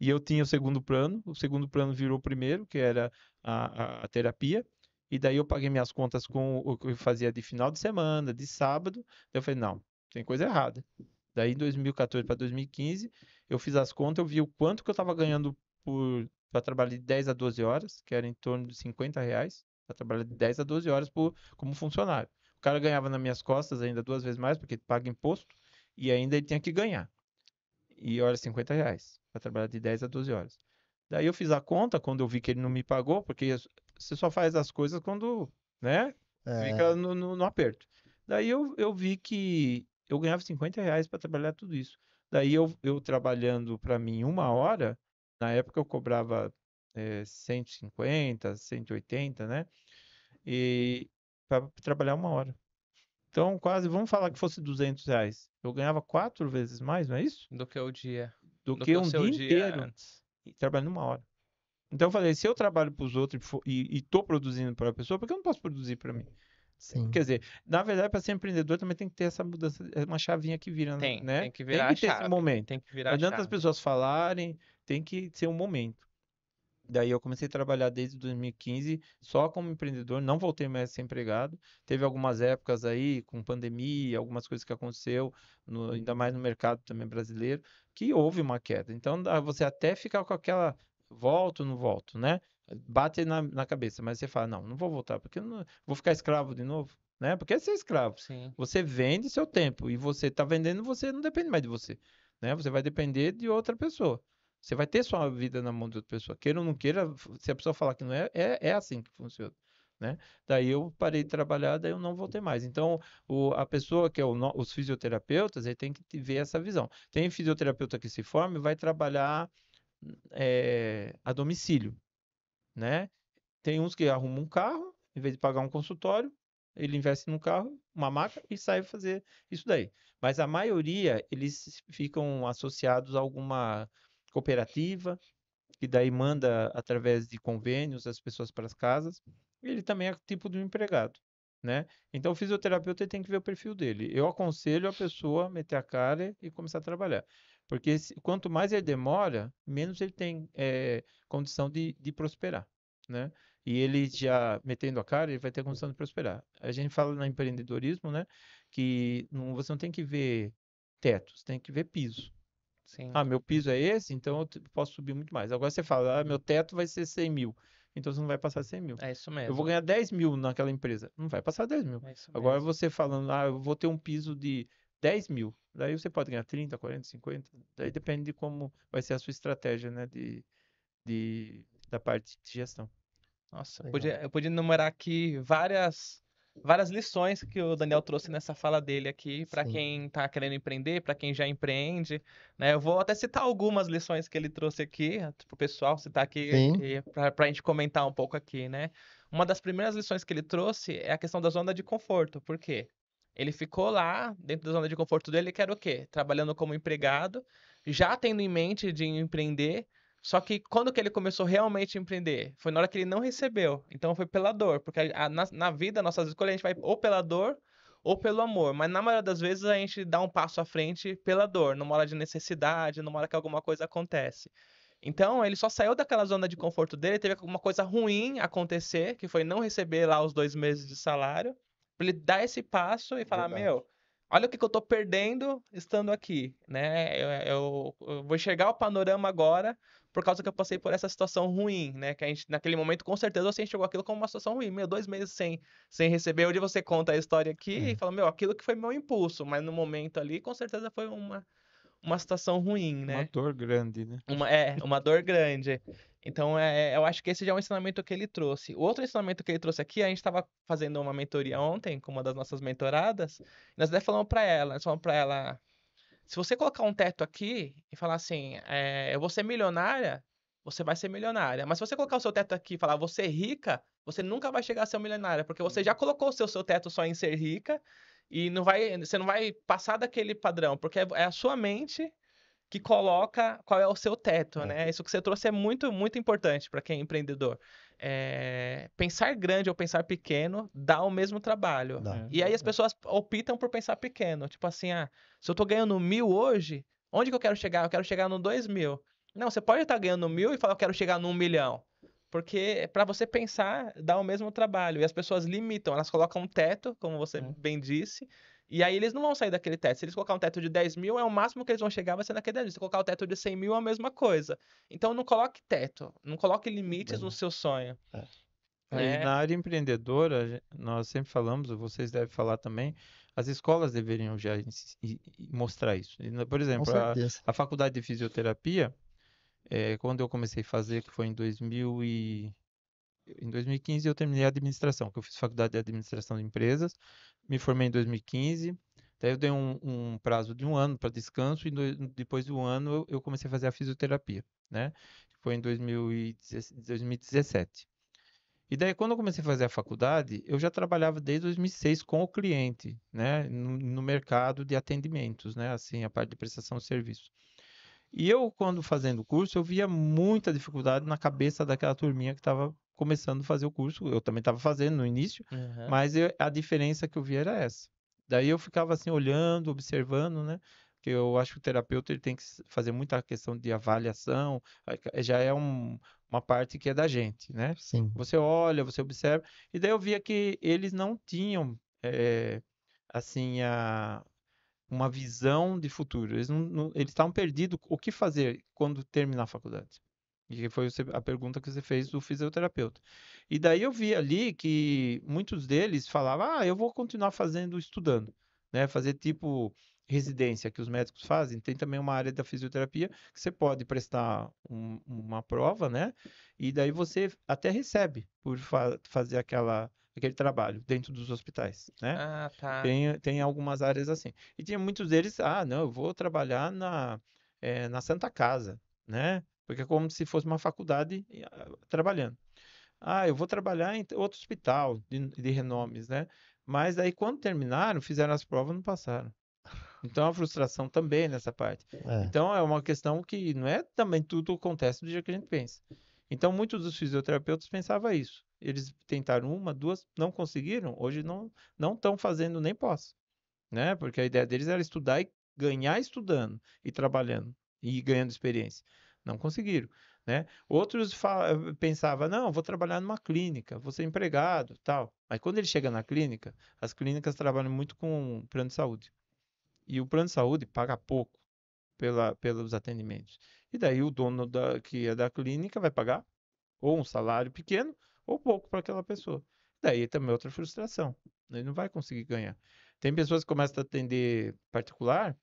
e eu tinha o segundo plano virou o primeiro, que era a terapia, e daí eu paguei minhas contas com o que eu fazia de final de semana, de sábado, daí eu falei, não, tem coisa errada. Daí, em 2014 para 2015, eu fiz as contas, eu vi o quanto que eu estava ganhando para trabalhar de 10 a 12 horas, que era em torno de R$ 50, para trabalhar de 10 a 12 horas como funcionário. O cara ganhava nas minhas costas ainda 2 vezes mais, porque paga imposto, e ainda ele tinha que ganhar. E olha, R$ 50 para trabalhar de 10 a 12 horas. Daí eu fiz a conta quando eu vi que ele não me pagou, porque você só faz as coisas quando, né, fica É. no aperto. Daí eu vi que eu ganhava R$ 50 para trabalhar tudo isso. Daí eu trabalhando para mim 1 hora, na época eu cobrava 150, 180, né? E para trabalhar 1 hora. Então, quase, vamos falar que fosse R$ 200. Eu ganhava 4 vezes mais, não é isso? Do que o dia. Do Do que que o um seu dia dia inteiro antes. trabalhando 1 hora. Então eu falei, se eu trabalho para os outros e tô produzindo para a pessoa, por que eu não posso produzir para mim? Sim. Quer dizer, na verdade, para ser empreendedor também tem que ter essa mudança, é uma chavinha que vira, né? Tem que Tem virar a que ter esse chave. momento. Tem que virar Não a adianta as chave. pessoas falarem, tem que ser um momento. Daí eu comecei a trabalhar desde 2015 só como empreendedor, não voltei mais a ser empregado. Teve algumas épocas aí com pandemia, algumas coisas que aconteceu, ainda mais no mercado também brasileiro, que houve uma queda. Então você até ficar com aquela volto, não volto, né? Bate na cabeça, mas você fala, não vou voltar, porque eu não vou ficar escravo de novo, né? Porque é ser escravo. Sim. Você vende seu tempo e você está vendendo, você não depende mais de você, né? Você vai depender de outra pessoa. Você vai ter sua vida na mão de outra pessoa. Queira ou não queira, se a pessoa falar que não é, é assim que funciona, né? Daí eu parei de trabalhar, daí eu não voltei mais. Então, a pessoa que é os fisioterapeutas, ele tem que ver essa visão. Tem fisioterapeuta que se forma e vai trabalhar a domicílio, né? Tem uns que arrumam um carro, em vez de pagar um consultório, ele investe num carro, uma maca e sai fazer isso daí. Mas a maioria, eles ficam associados a alguma cooperativa, que daí manda através de convênios as pessoas para as casas. Ele também é tipo de um empregado, né? Então o fisioterapeuta ele tem que ver o perfil dele. Eu aconselho a pessoa a meter a cara e começar a trabalhar. Porque quanto mais ele demora, menos ele tem condição de prosperar, né? E ele já metendo a cara, ele vai ter condição de prosperar. A gente fala no empreendedorismo, né? Que você não tem que ver teto, você tem que ver piso. Sim. Ah, meu piso é esse, então eu posso subir muito mais. Agora você fala, meu teto vai ser 100 mil. Então você não vai passar 100 mil. É isso Eu vou mesmo. ganhar 10 mil naquela empresa. Não vai passar 10 mil. É isso Agora mesmo. você falando, eu vou ter um piso de 10 mil. Daí você pode ganhar 30, 40, 50. Daí depende de como vai ser a sua estratégia, né? Da parte de gestão. Nossa, Legal. eu podia enumerar aqui várias lições que o Daniel trouxe nessa fala dele aqui para Sim. quem está querendo empreender, para quem já empreende, né? Eu vou até citar algumas lições que ele trouxe aqui para o pessoal citar aqui Sim. para a gente comentar um pouco aqui, né? Uma das primeiras lições que ele trouxe é a questão da zona de conforto. Por quê? Ele ficou lá dentro da zona de conforto dele, que era o quê? Trabalhando como empregado, já tendo em mente de empreender. Só que quando que ele começou realmente a empreender? Foi na hora que ele não recebeu. Então foi pela dor. Porque na vida, nossas escolhas, a gente vai ou pela dor ou pelo amor. Mas na maioria das vezes a gente dá um passo à frente pela dor, numa hora de necessidade, numa hora que alguma coisa acontece. Então ele só saiu daquela zona de conforto dele, teve alguma coisa ruim acontecer, que foi não receber lá os 2 meses de salário, pra ele dar esse passo e falar, Verdade. meu, olha o que eu tô perdendo estando aqui, né? Eu vou enxergar o panorama agora por causa que eu passei por essa situação ruim, né? Que a gente, naquele momento, com certeza, você enxergou aquilo como uma situação ruim. Meu, 2 meses sem receber. Hoje você conta a história aqui e É. fala, meu, aquilo que foi meu impulso, mas no momento ali, com certeza foi uma situação ruim, Uma né? dor grande, né? Uma dor grande. Então, eu acho que esse já é um ensinamento que ele trouxe. O outro ensinamento que ele trouxe aqui, a gente estava fazendo uma mentoria ontem com uma das nossas mentoradas, e nós até nós falamos pra ela, se você colocar um teto aqui e falar assim, eu vou ser milionária, você vai ser milionária. Mas se você colocar o seu teto aqui e falar, vou ser rica, você nunca vai chegar a ser milionária, porque você já colocou o seu teto só em ser rica e você não vai passar daquele padrão, porque é a sua mente que coloca qual é o seu teto, É. né? Isso que você trouxe é muito, muito importante para quem é empreendedor. Pensar grande ou pensar pequeno dá o mesmo trabalho. Dá. E aí as pessoas optam por pensar pequeno. Tipo assim, se eu tô ganhando 1.000 hoje, onde que eu quero chegar? Eu quero chegar no 2.000. Não, você pode estar ganhando 1.000 e falar, eu quero chegar no 1 milhão. Porque para você pensar, dá o mesmo trabalho. E as pessoas limitam, elas colocam um teto, como você É. bem disse, e aí eles não vão sair daquele teto. Se eles colocar um teto de 10 mil, é o máximo que eles vão chegar, vai ser naquele 10 mil. Se colocar o teto de 100 mil, é a mesma coisa. Então não coloque teto, não coloque limites no Verdade. seu sonho. É. E Né? na área empreendedora, nós sempre falamos, vocês devem falar também, as escolas deveriam já mostrar isso. Por Com exemplo, certeza. a faculdade de fisioterapia, quando eu comecei a fazer, que foi em 2015 eu terminei a administração, que eu fiz faculdade de administração de empresas, me formei em 2015, daí eu dei um prazo de 1 ano para descanso e depois do ano eu comecei a fazer a fisioterapia, né? Foi em 2017. E daí, quando eu comecei a fazer a faculdade, eu já trabalhava desde 2006 com o cliente, né, no mercado de atendimentos, né, assim, a parte de prestação de serviço. E eu, quando fazendo o curso, eu via muita dificuldade na cabeça daquela turminha que estava começando a fazer o curso. Eu também estava fazendo no início, Uhum. mas a diferença que eu via era essa. Daí eu ficava assim, olhando, observando, né? Porque eu acho que o terapeuta ele tem que fazer muita questão de avaliação, já é uma parte que é da gente, né? Sim. Você olha, você observa, e daí eu via que eles não tinham, assim, uma visão de futuro. Eles estavam perdidos o que fazer quando terminar a faculdade. E que foi a pergunta que você fez do fisioterapeuta. E daí eu vi ali que muitos deles falavam, eu vou continuar fazendo, estudando, né? Fazer tipo residência que os médicos fazem. Tem também uma área da fisioterapia que você pode prestar uma prova, né? E daí você até recebe por fazer aquele trabalho dentro dos hospitais, né? Ah, tá. Tem algumas áreas assim. E tinha muitos deles, não, eu vou trabalhar na Santa Casa, né? Porque é como se fosse uma faculdade trabalhando. Eu vou trabalhar em outro hospital de renomes, né? Mas aí quando terminaram, fizeram as provas, não passaram. Então a frustração também nessa parte. É. Então é uma questão que não é também tudo acontece do jeito que a gente pensa. Então muitos dos fisioterapeutas pensavam isso. Eles tentaram uma, duas, não conseguiram. Hoje não estão fazendo nem pós, né? Porque a ideia deles era estudar e ganhar estudando e trabalhando e ganhando experiência. Não conseguiram, né? Outros pensavam, não, vou trabalhar numa clínica, vou ser empregado, tal. Mas quando ele chega na clínica, as clínicas trabalham muito com plano de saúde. E o plano de saúde paga pouco pelos atendimentos. E daí o dono que é da clínica vai pagar ou um salário pequeno ou pouco para aquela pessoa. Daí também é outra frustração. Ele não vai conseguir ganhar. Tem pessoas que começam a atender particular.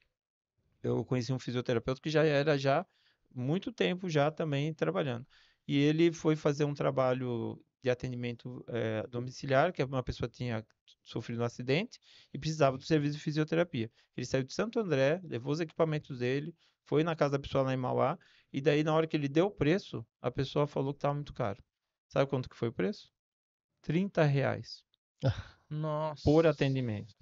Eu conheci um fisioterapeuta que já era já muito tempo já também trabalhando. E ele foi fazer um trabalho de atendimento domiciliar, que uma pessoa tinha sofrido um acidente e precisava do serviço de fisioterapia. Ele saiu de Santo André, levou os equipamentos dele, foi na casa da pessoa lá em Mauá, e daí na hora que ele deu o preço, a pessoa falou que estava muito caro. Sabe quanto que foi o preço? R$ 30 por Nossa. atendimento,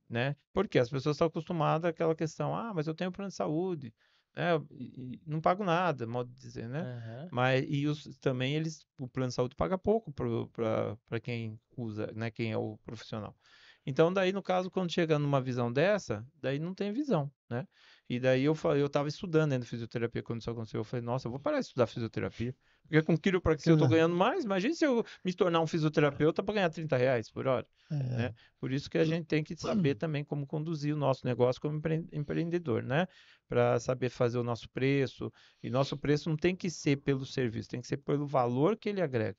né? Porque as pessoas estão acostumadas àquela questão, mas eu tenho plano de saúde, né? E não pago nada, modo de dizer, né? Aham. Mas também o plano de saúde paga pouco para quem usa, né? Quem é o profissional. Então, daí, no caso, quando chega numa visão dessa, daí não tem visão, né? E daí eu estava estudando ainda fisioterapia quando isso aconteceu. Eu falei, nossa, eu vou parar de estudar fisioterapia. Porque com quiropraxia eu estou ganhando mais. Imagina se eu me tornar um fisioterapeuta para ganhar R$ 30 por hora, É. né? Por isso que a gente tem que saber também como conduzir o nosso negócio como empreendedor, né? Para saber fazer o nosso preço. E nosso preço não tem que ser pelo serviço, tem que ser pelo valor que ele agrega,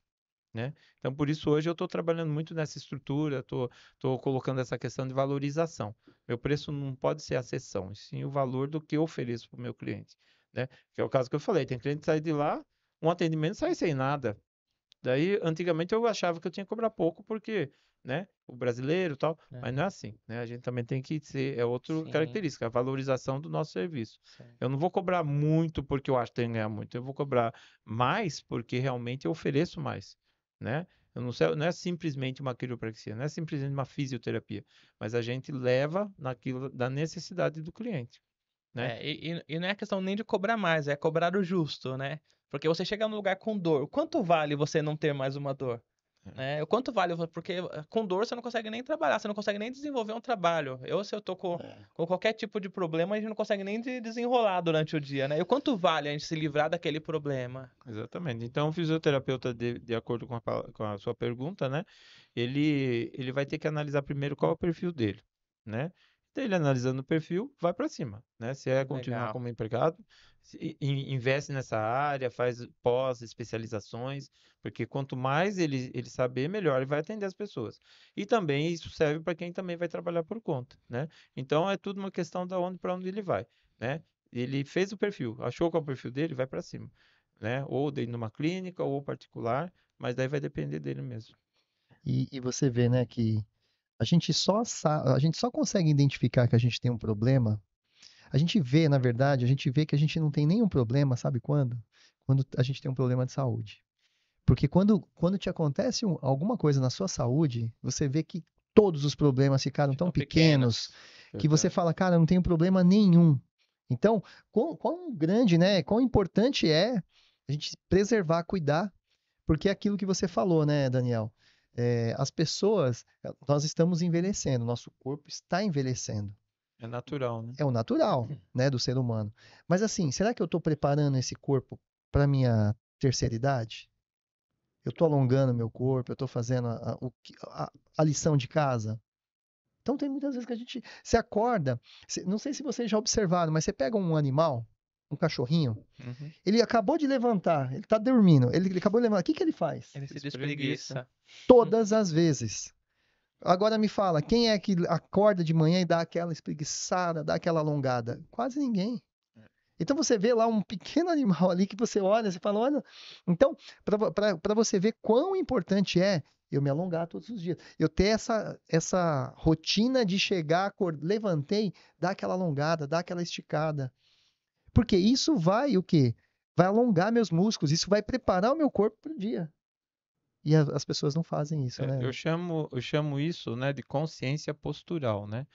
né? Então, por isso, hoje eu estou trabalhando muito nessa estrutura, estou colocando essa questão de valorização. Meu preço não pode ser a seção, e sim o valor do que eu ofereço para o meu cliente, né? Que é o caso que eu falei, tem cliente que sai de lá, um atendimento sai sem nada. Daí, antigamente eu achava que eu tinha que cobrar pouco porque, né, o brasileiro e tal, mas não é Aham. assim, né? A gente também tem que ser, é outra Sim, característica, a valorização do nosso serviço. sim. Eu não vou cobrar muito porque eu acho que tem que ganhar muito, eu vou cobrar mais porque realmente eu ofereço mais, né? Eu não é simplesmente uma quiropraxia, não é simplesmente uma fisioterapia, mas a gente leva naquilo da necessidade do cliente, né? E não é questão nem de cobrar mais, é cobrar o justo, né? Porque você chega num lugar com dor. Quanto vale você não ter mais uma dor? Né? O quanto vale? Porque com dor você não consegue nem trabalhar, você não consegue nem desenvolver um trabalho. Se eu tô com qualquer tipo de problema, a gente não consegue nem desenrolar durante o dia, né? E o quanto vale a gente se livrar daquele problema? Exatamente. Então, o fisioterapeuta, de acordo com a sua pergunta, né, ele vai ter que analisar primeiro qual é o perfil dele, né? Então, ele analisando o perfil, vai para cima, né? Se é continuar Legal. como empregado, investe nessa área, faz pós-especializações, porque quanto mais ele saber, melhor ele vai atender as pessoas. E também isso serve para quem também vai trabalhar por conta, né? Então, é tudo uma questão para onde ele vai, né? Ele fez o perfil, achou qual é o perfil dele, vai para cima, né? Ou dentro de uma clínica ou particular, mas daí vai depender dele mesmo. E você vê, né, que a gente só consegue identificar que a gente tem um problema. A gente vê, na verdade, a gente vê que a gente não tem nenhum problema, sabe quando? Quando a gente tem um problema de saúde. Porque quando te acontece alguma coisa na sua saúde, você vê que todos os problemas ficaram tão Ficam pequenos pequenos. que você Verdade. fala, cara, não tenho problema nenhum. Então, quão grande, né? Quão importante é a gente preservar, cuidar, porque é aquilo que você falou, né, Daniel? As pessoas, nós estamos envelhecendo, nosso corpo está envelhecendo. É natural, né? É o natural, né, do ser humano. Mas assim, será que eu estou preparando esse corpo para minha terceira idade? Eu estou alongando meu corpo, eu estou fazendo a lição de casa? Então tem muitas vezes que a gente se acorda, não sei se vocês já observaram, mas você pega um animal, um cachorrinho, Uhum. ele acabou de levantar, ele está dormindo, ele acabou de levantar, o que que ele faz? Ele se Espreguiça. despreguiça. Todas as vezes. Agora me fala, quem é que acorda de manhã e dá aquela espreguiçada, dá aquela alongada? Quase ninguém. Então você vê lá um pequeno animal ali que você olha, você fala, olha. Então, para você ver quão importante é eu me alongar todos os dias. Eu ter essa rotina de chegar, levantei, dar aquela alongada, dar aquela esticada. Porque isso vai o quê? Vai alongar meus músculos, isso vai preparar o meu corpo para o dia. E as pessoas não fazem isso, né? Eu chamo isso, né, de consciência postural, né?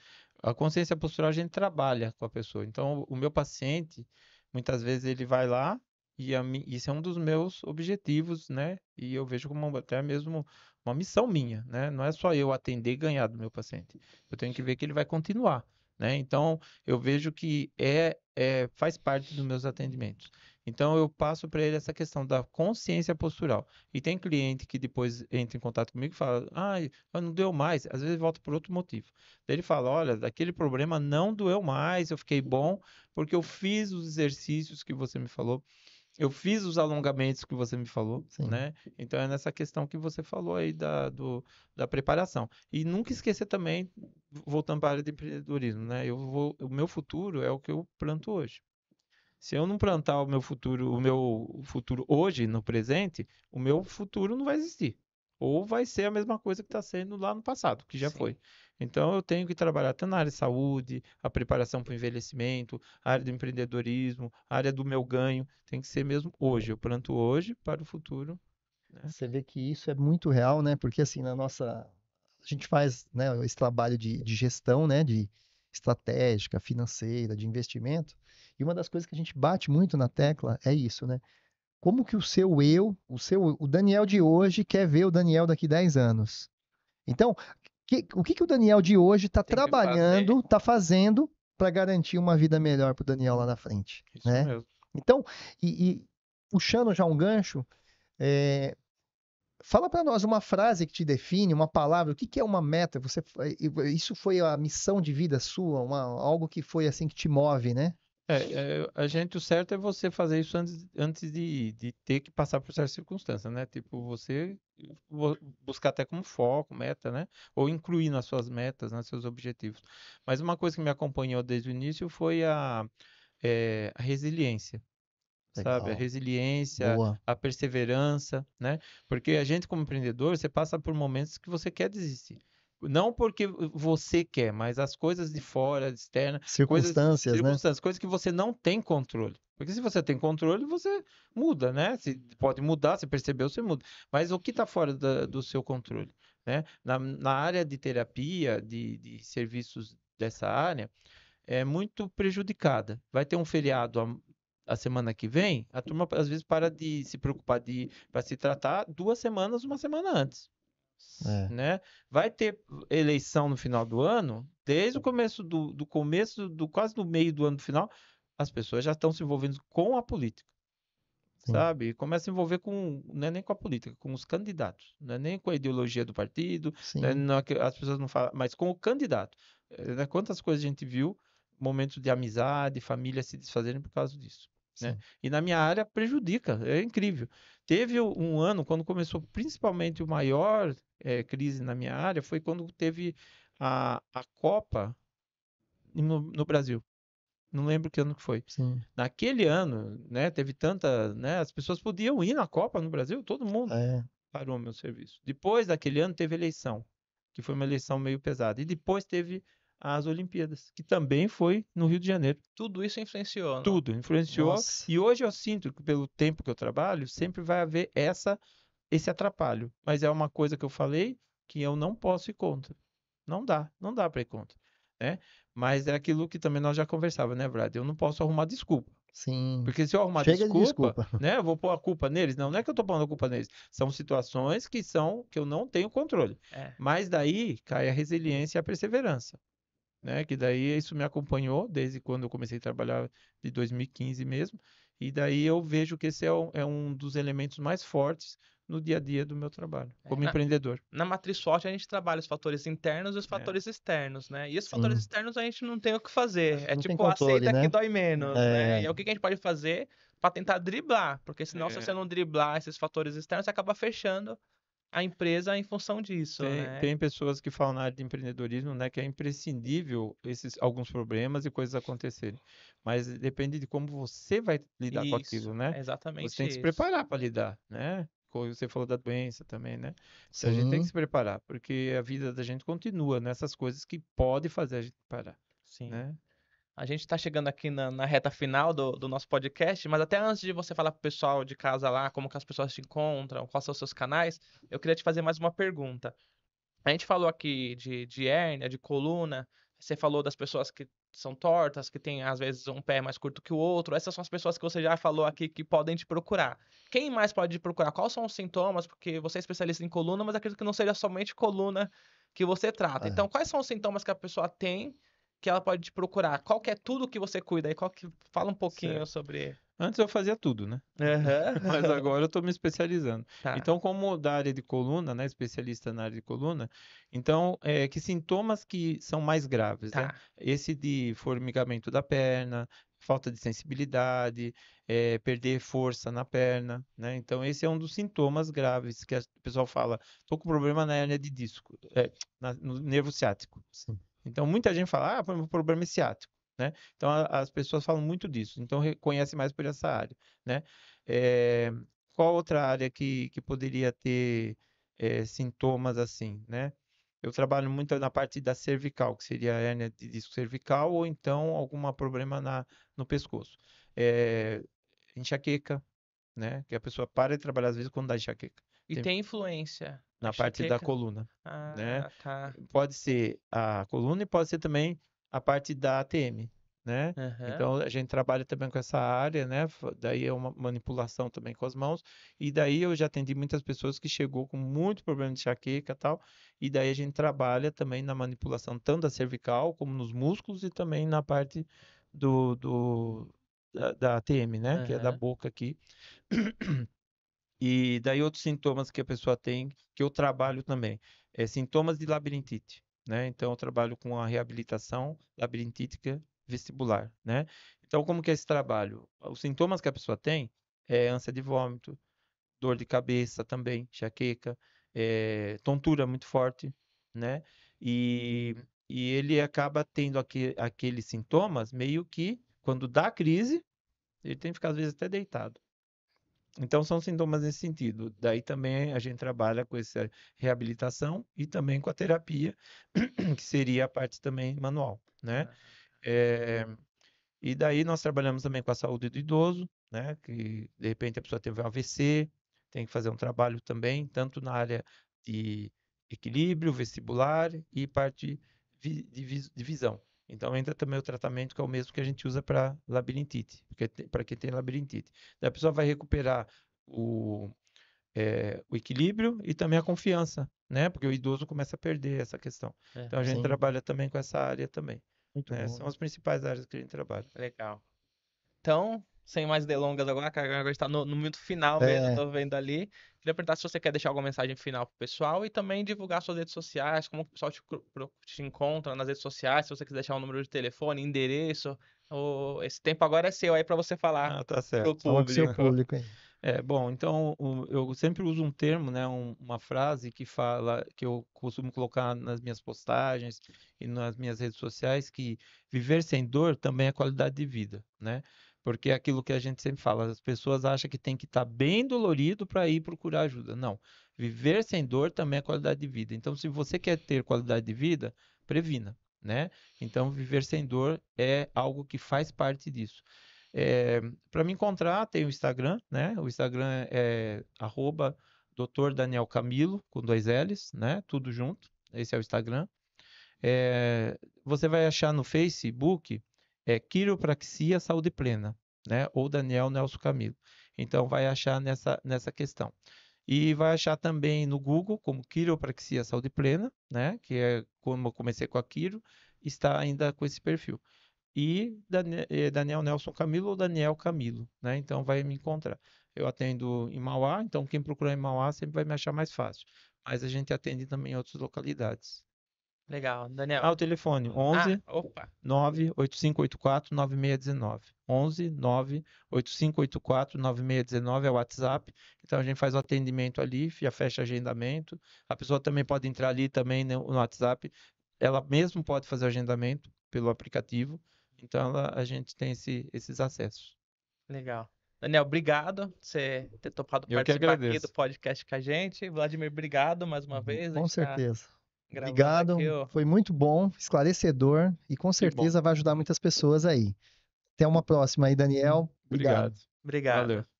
A consciência postural a gente trabalha com a pessoa. Então, o meu paciente, muitas vezes ele vai lá e isso é um dos meus objetivos, né? E eu vejo como até mesmo uma missão minha, né? Não é só eu atender e ganhar do meu paciente. Eu tenho que ver que ele vai continuar, né? Então, eu vejo que faz parte dos meus atendimentos. Então, eu passo para ele essa questão da consciência postural. E tem cliente que depois entra em contato comigo e fala, não deu mais. Às vezes volta por outro motivo. Daí ele fala, olha, daquele problema não doeu mais, eu fiquei bom porque eu fiz os exercícios que você me falou, eu fiz os alongamentos que você me falou, Sim. né? Então é nessa questão que você falou aí da preparação. E nunca esquecer também, voltando para a área de empreendedorismo, né? O meu futuro é o que eu planto hoje. Se eu não plantar o meu futuro hoje, no presente, o meu futuro não vai existir. Ou vai ser a mesma coisa que está sendo lá no passado, que já Sim. foi. Então eu tenho que trabalhar tanto na área de saúde, a preparação para o envelhecimento, a área do empreendedorismo, a área do meu ganho. Tem que ser mesmo hoje. Eu planto hoje para o futuro, né? Você vê que isso é muito real, né? Porque assim, a gente faz, né, esse trabalho de gestão, né, de estratégica, financeira, de investimento, e uma das coisas que a gente bate muito na tecla é isso, né? Como que o seu eu, o Daniel de hoje quer ver o Daniel daqui 10 anos? Então, o que que o Daniel de hoje está Tem que trabalhando, está fazendo para garantir uma vida melhor para o Daniel lá na frente, Isso né? mesmo. Então, e puxando já um gancho, é, fala para nós uma frase que te define, uma palavra, o que que é uma meta? Isso foi a missão de vida sua, algo que foi assim que te move, né? O certo é você fazer isso antes de ter que passar por certas circunstâncias, né? Tipo, você buscar até como foco, meta, né? Ou incluir nas suas metas, nos seus objetivos. Mas uma coisa que me acompanhou desde o início foi a resiliência, sabe? A Legal. resiliência, Boa. a perseverança, né? Porque a gente, como empreendedor, você passa por momentos que você quer desistir. Não porque você quer, mas as coisas de fora, externa, Circunstâncias, né? circunstâncias, coisas que você não tem controle. Porque se você tem controle, você muda, né? Se pode mudar, você percebeu, você muda. Mas o que está fora do seu controle, né? Na área de terapia, de serviços dessa área, é muito prejudicada. Vai ter um feriado a semana que vem, a turma às vezes para de se preocupar para se tratar 2 semanas, uma semana antes, É, né? Vai ter eleição no final do ano, desde o começo quase no meio do ano do final, as pessoas já estão se envolvendo com a política. sim, Sabe? Começa a se envolver não é nem com a política, com os candidatos, não é nem com a ideologia do partido, né? sim, Não é as pessoas não falam, mas com o candidato. Né? Quantas coisas a gente viu, momentos de amizade, família se desfazerem por causa disso, né? sim. E na minha área prejudica, é incrível. Teve um ano, quando começou principalmente o maior crise na minha área, foi quando teve a Copa no Brasil. Não lembro que ano que foi. Sim, Naquele ano, né, teve tanta, né, as pessoas podiam ir na Copa no Brasil, todo mundo é, parou o meu serviço. Depois daquele ano teve eleição, que foi uma eleição meio pesada. E depois teve as Olimpíadas, que também foi no Rio de Janeiro. Tudo isso influenciou, não? Tudo influenciou. nossa, E hoje eu sinto que pelo tempo que eu trabalho, sempre vai haver esse atrapalho. Mas é uma coisa que eu falei que eu não posso ir contra. Não dá para ir contra. né? Mas é aquilo que também nós já conversávamos, né, Brad? Eu não posso arrumar desculpa. Sim. Porque se eu arrumar Chega de desculpa, desculpa. né, eu vou pôr a culpa neles. Não, não é que eu tô pondo a culpa neles. São situações que eu não tenho controle. É. Mas daí cai a resiliência e a perseverança, né? Que daí isso me acompanhou desde quando eu comecei a trabalhar de 2015 mesmo. E daí eu vejo que esse é um dos elementos mais fortes no dia a dia do meu trabalho, como Na, empreendedor. na matriz SWOT a gente trabalha os fatores internos e os É, fatores externos, né? E os fatores Sim. externos a gente não tem o que fazer. É Não tem tipo, controle, aceita que né? dói menos, né? É, E é o que que a gente pode fazer para tentar driblar, porque senão se é, você não driblar esses fatores externos, você acaba fechando a empresa em função disso, né? tem pessoas que falam na área de empreendedorismo, né, que é imprescindível alguns problemas e coisas acontecerem. Mas depende de como você vai lidar com Isso, aquilo, né? é Você exatamente tem que se isso. preparar para lidar, né? Como você falou da doença também, né? Então a gente tem que sim, se preparar, porque a vida da gente continua nessas coisas que pode fazer a gente parar, Sim. né? A gente está chegando aqui na reta final do nosso podcast, mas até antes de você falar pro pessoal de casa lá, como que as pessoas te encontram, quais são os seus canais, eu queria te fazer mais uma pergunta. A gente falou aqui de hérnia, de coluna, você falou das pessoas que são tortas, que têm às vezes um pé mais curto que o outro. Essas são as pessoas que você já falou aqui que podem te procurar. Quem mais pode te procurar? Quais são os sintomas? Porque você é especialista em coluna, mas acredito que não seja somente coluna que você trata. é, Então, quais são os sintomas que a pessoa tem que ela pode te procurar? Qual que é tudo que você cuida? E qual que fala um pouquinho Certo. sobre. Antes eu fazia tudo, né? Mas Aham. agora eu estou me especializando. Tá, Então, como da área de coluna, né, especialista na área de coluna, então, que sintomas que são mais graves, né? tá. Esse de formigamento da perna, falta de sensibilidade, perder força na perna, né? Então, esse é um dos sintomas graves que o pessoal fala, estou com problema na hérnia de disco, no nervo ciático. sim. Então, muita gente fala, o problema é ciático, né? Então, as pessoas falam muito disso. Então, reconhece mais por essa área, né? Eh, qual outra área que poderia ter sintomas assim, né? Eu trabalho muito na parte da cervical, que seria a hérnia de disco cervical, ou então algum problema no pescoço. Eh, enxaqueca, né? Que a pessoa para de trabalhar às vezes quando dá enxaqueca. E tem influência. A Na parte da enxaqueca. coluna, né? Ah, tá. Pode ser a coluna e pode ser também a parte da ATM, né? Aham. Então a gente trabalha também com essa área, né? Daí é uma manipulação também com as mãos. E daí eu já atendi muitas pessoas que chegou com muito problema de enxaqueca e tal. E daí a gente trabalha também na manipulação tanto da cervical como nos músculos e também na parte da ATM, né? Que é da Aham. boca aqui. E daí outros sintomas que a pessoa tem, que eu trabalho também, sintomas de labirintite, né? Então eu trabalho com a reabilitação labirintítica vestibular, né? Então como que é esse trabalho? Os sintomas que a pessoa tem é ânsia de vômito, dor de cabeça também, enxaqueca, tontura muito forte, né? E, e ele acaba tendo aqueles sintomas meio que quando dá crise, ele tem que ficar às vezes até deitado. Então, são sintomas nesse sentido. Daí também a gente trabalha com essa reabilitação e também com a terapia, que seria a parte também manual, né? Eh, e daí nós trabalhamos também com a saúde do idoso, né? Que de repente a pessoa teve um AVC, tem que fazer um trabalho também, tanto na área de equilíbrio vestibular e parte de visão. Então entra também o tratamento que é o mesmo que a gente usa para labirintite, porque para quem tem labirintite. Daí a pessoa vai recuperar o, o equilíbrio e também a confiança, né? Porque o idoso começa a perder essa questão. Então a Aham. gente Sim, trabalha também com essa área também, muito né? bom, São né? as principais áreas que a gente trabalha. Legal. Então, sem mais delongas agora, que agora está no minuto final mesmo, eu É, tô vendo ali. Queria perguntar se você quer deixar alguma mensagem final pro pessoal e também divulgar suas redes sociais, como que o pessoal te encontra nas redes sociais, se você quiser deixar um número de telefone, endereço. Esse tempo agora é seu aí para você falar Ah, tá pro certo. fala com o seu público. público aí. Bom, então eu sempre uso um termo, né, uma frase que fala, que eu costumo colocar nas minhas postagens e nas minhas redes sociais, que viver sem dor também é qualidade de vida, né? Porque é aquilo que a gente sempre fala, as pessoas acham que tem que estar bem dolorido para ir procurar ajuda. Não, viver sem dor também é qualidade de vida. Então, se você quer ter qualidade de vida, previna, né? Então, viver sem dor é algo que faz parte disso. Para me encontrar, tem o Instagram, né? O Instagram é @Dr. Daniel Camilo, com 2 L's, né? Tudo junto. Esse é o Instagram. você vai achar no Facebook quiropraxia saúde plena, né? Ou Daniel Nelson Camilo. Então vai achar nessa questão. E vai achar também no Google como quiropraxia saúde plena, né? Que é como eu comecei com a quiro, está ainda com esse perfil. E Daniel Nelson Camilo ou Daniel Camilo, né? Então vai me encontrar. Eu atendo em Mauá, então quem procurar em Mauá sempre vai me achar mais fácil. Mas a gente atende também em outras localidades. Legal, Daniel. O telefone 11 Opa. 98584-9619. 11 98584-9619 é o WhatsApp. Então a gente faz o atendimento ali, já fecha agendamento. A pessoa também pode entrar ali também no WhatsApp. Ela mesmo pode fazer o agendamento pelo aplicativo. Então a gente tem esses acessos. Legal. Daniel, obrigado por você ter topado Eu que participar aqui agradeço. do podcast com a gente. Vladimir, obrigado mais uma vez. A Com gente tá certeza. gravando Obrigado, aqui o- foi muito bom, esclarecedor e com bom. certeza vai ajudar muitas pessoas aí. Até uma próxima aí, Daniel. Obrigado. Obrigado. Obrigado. Valeu.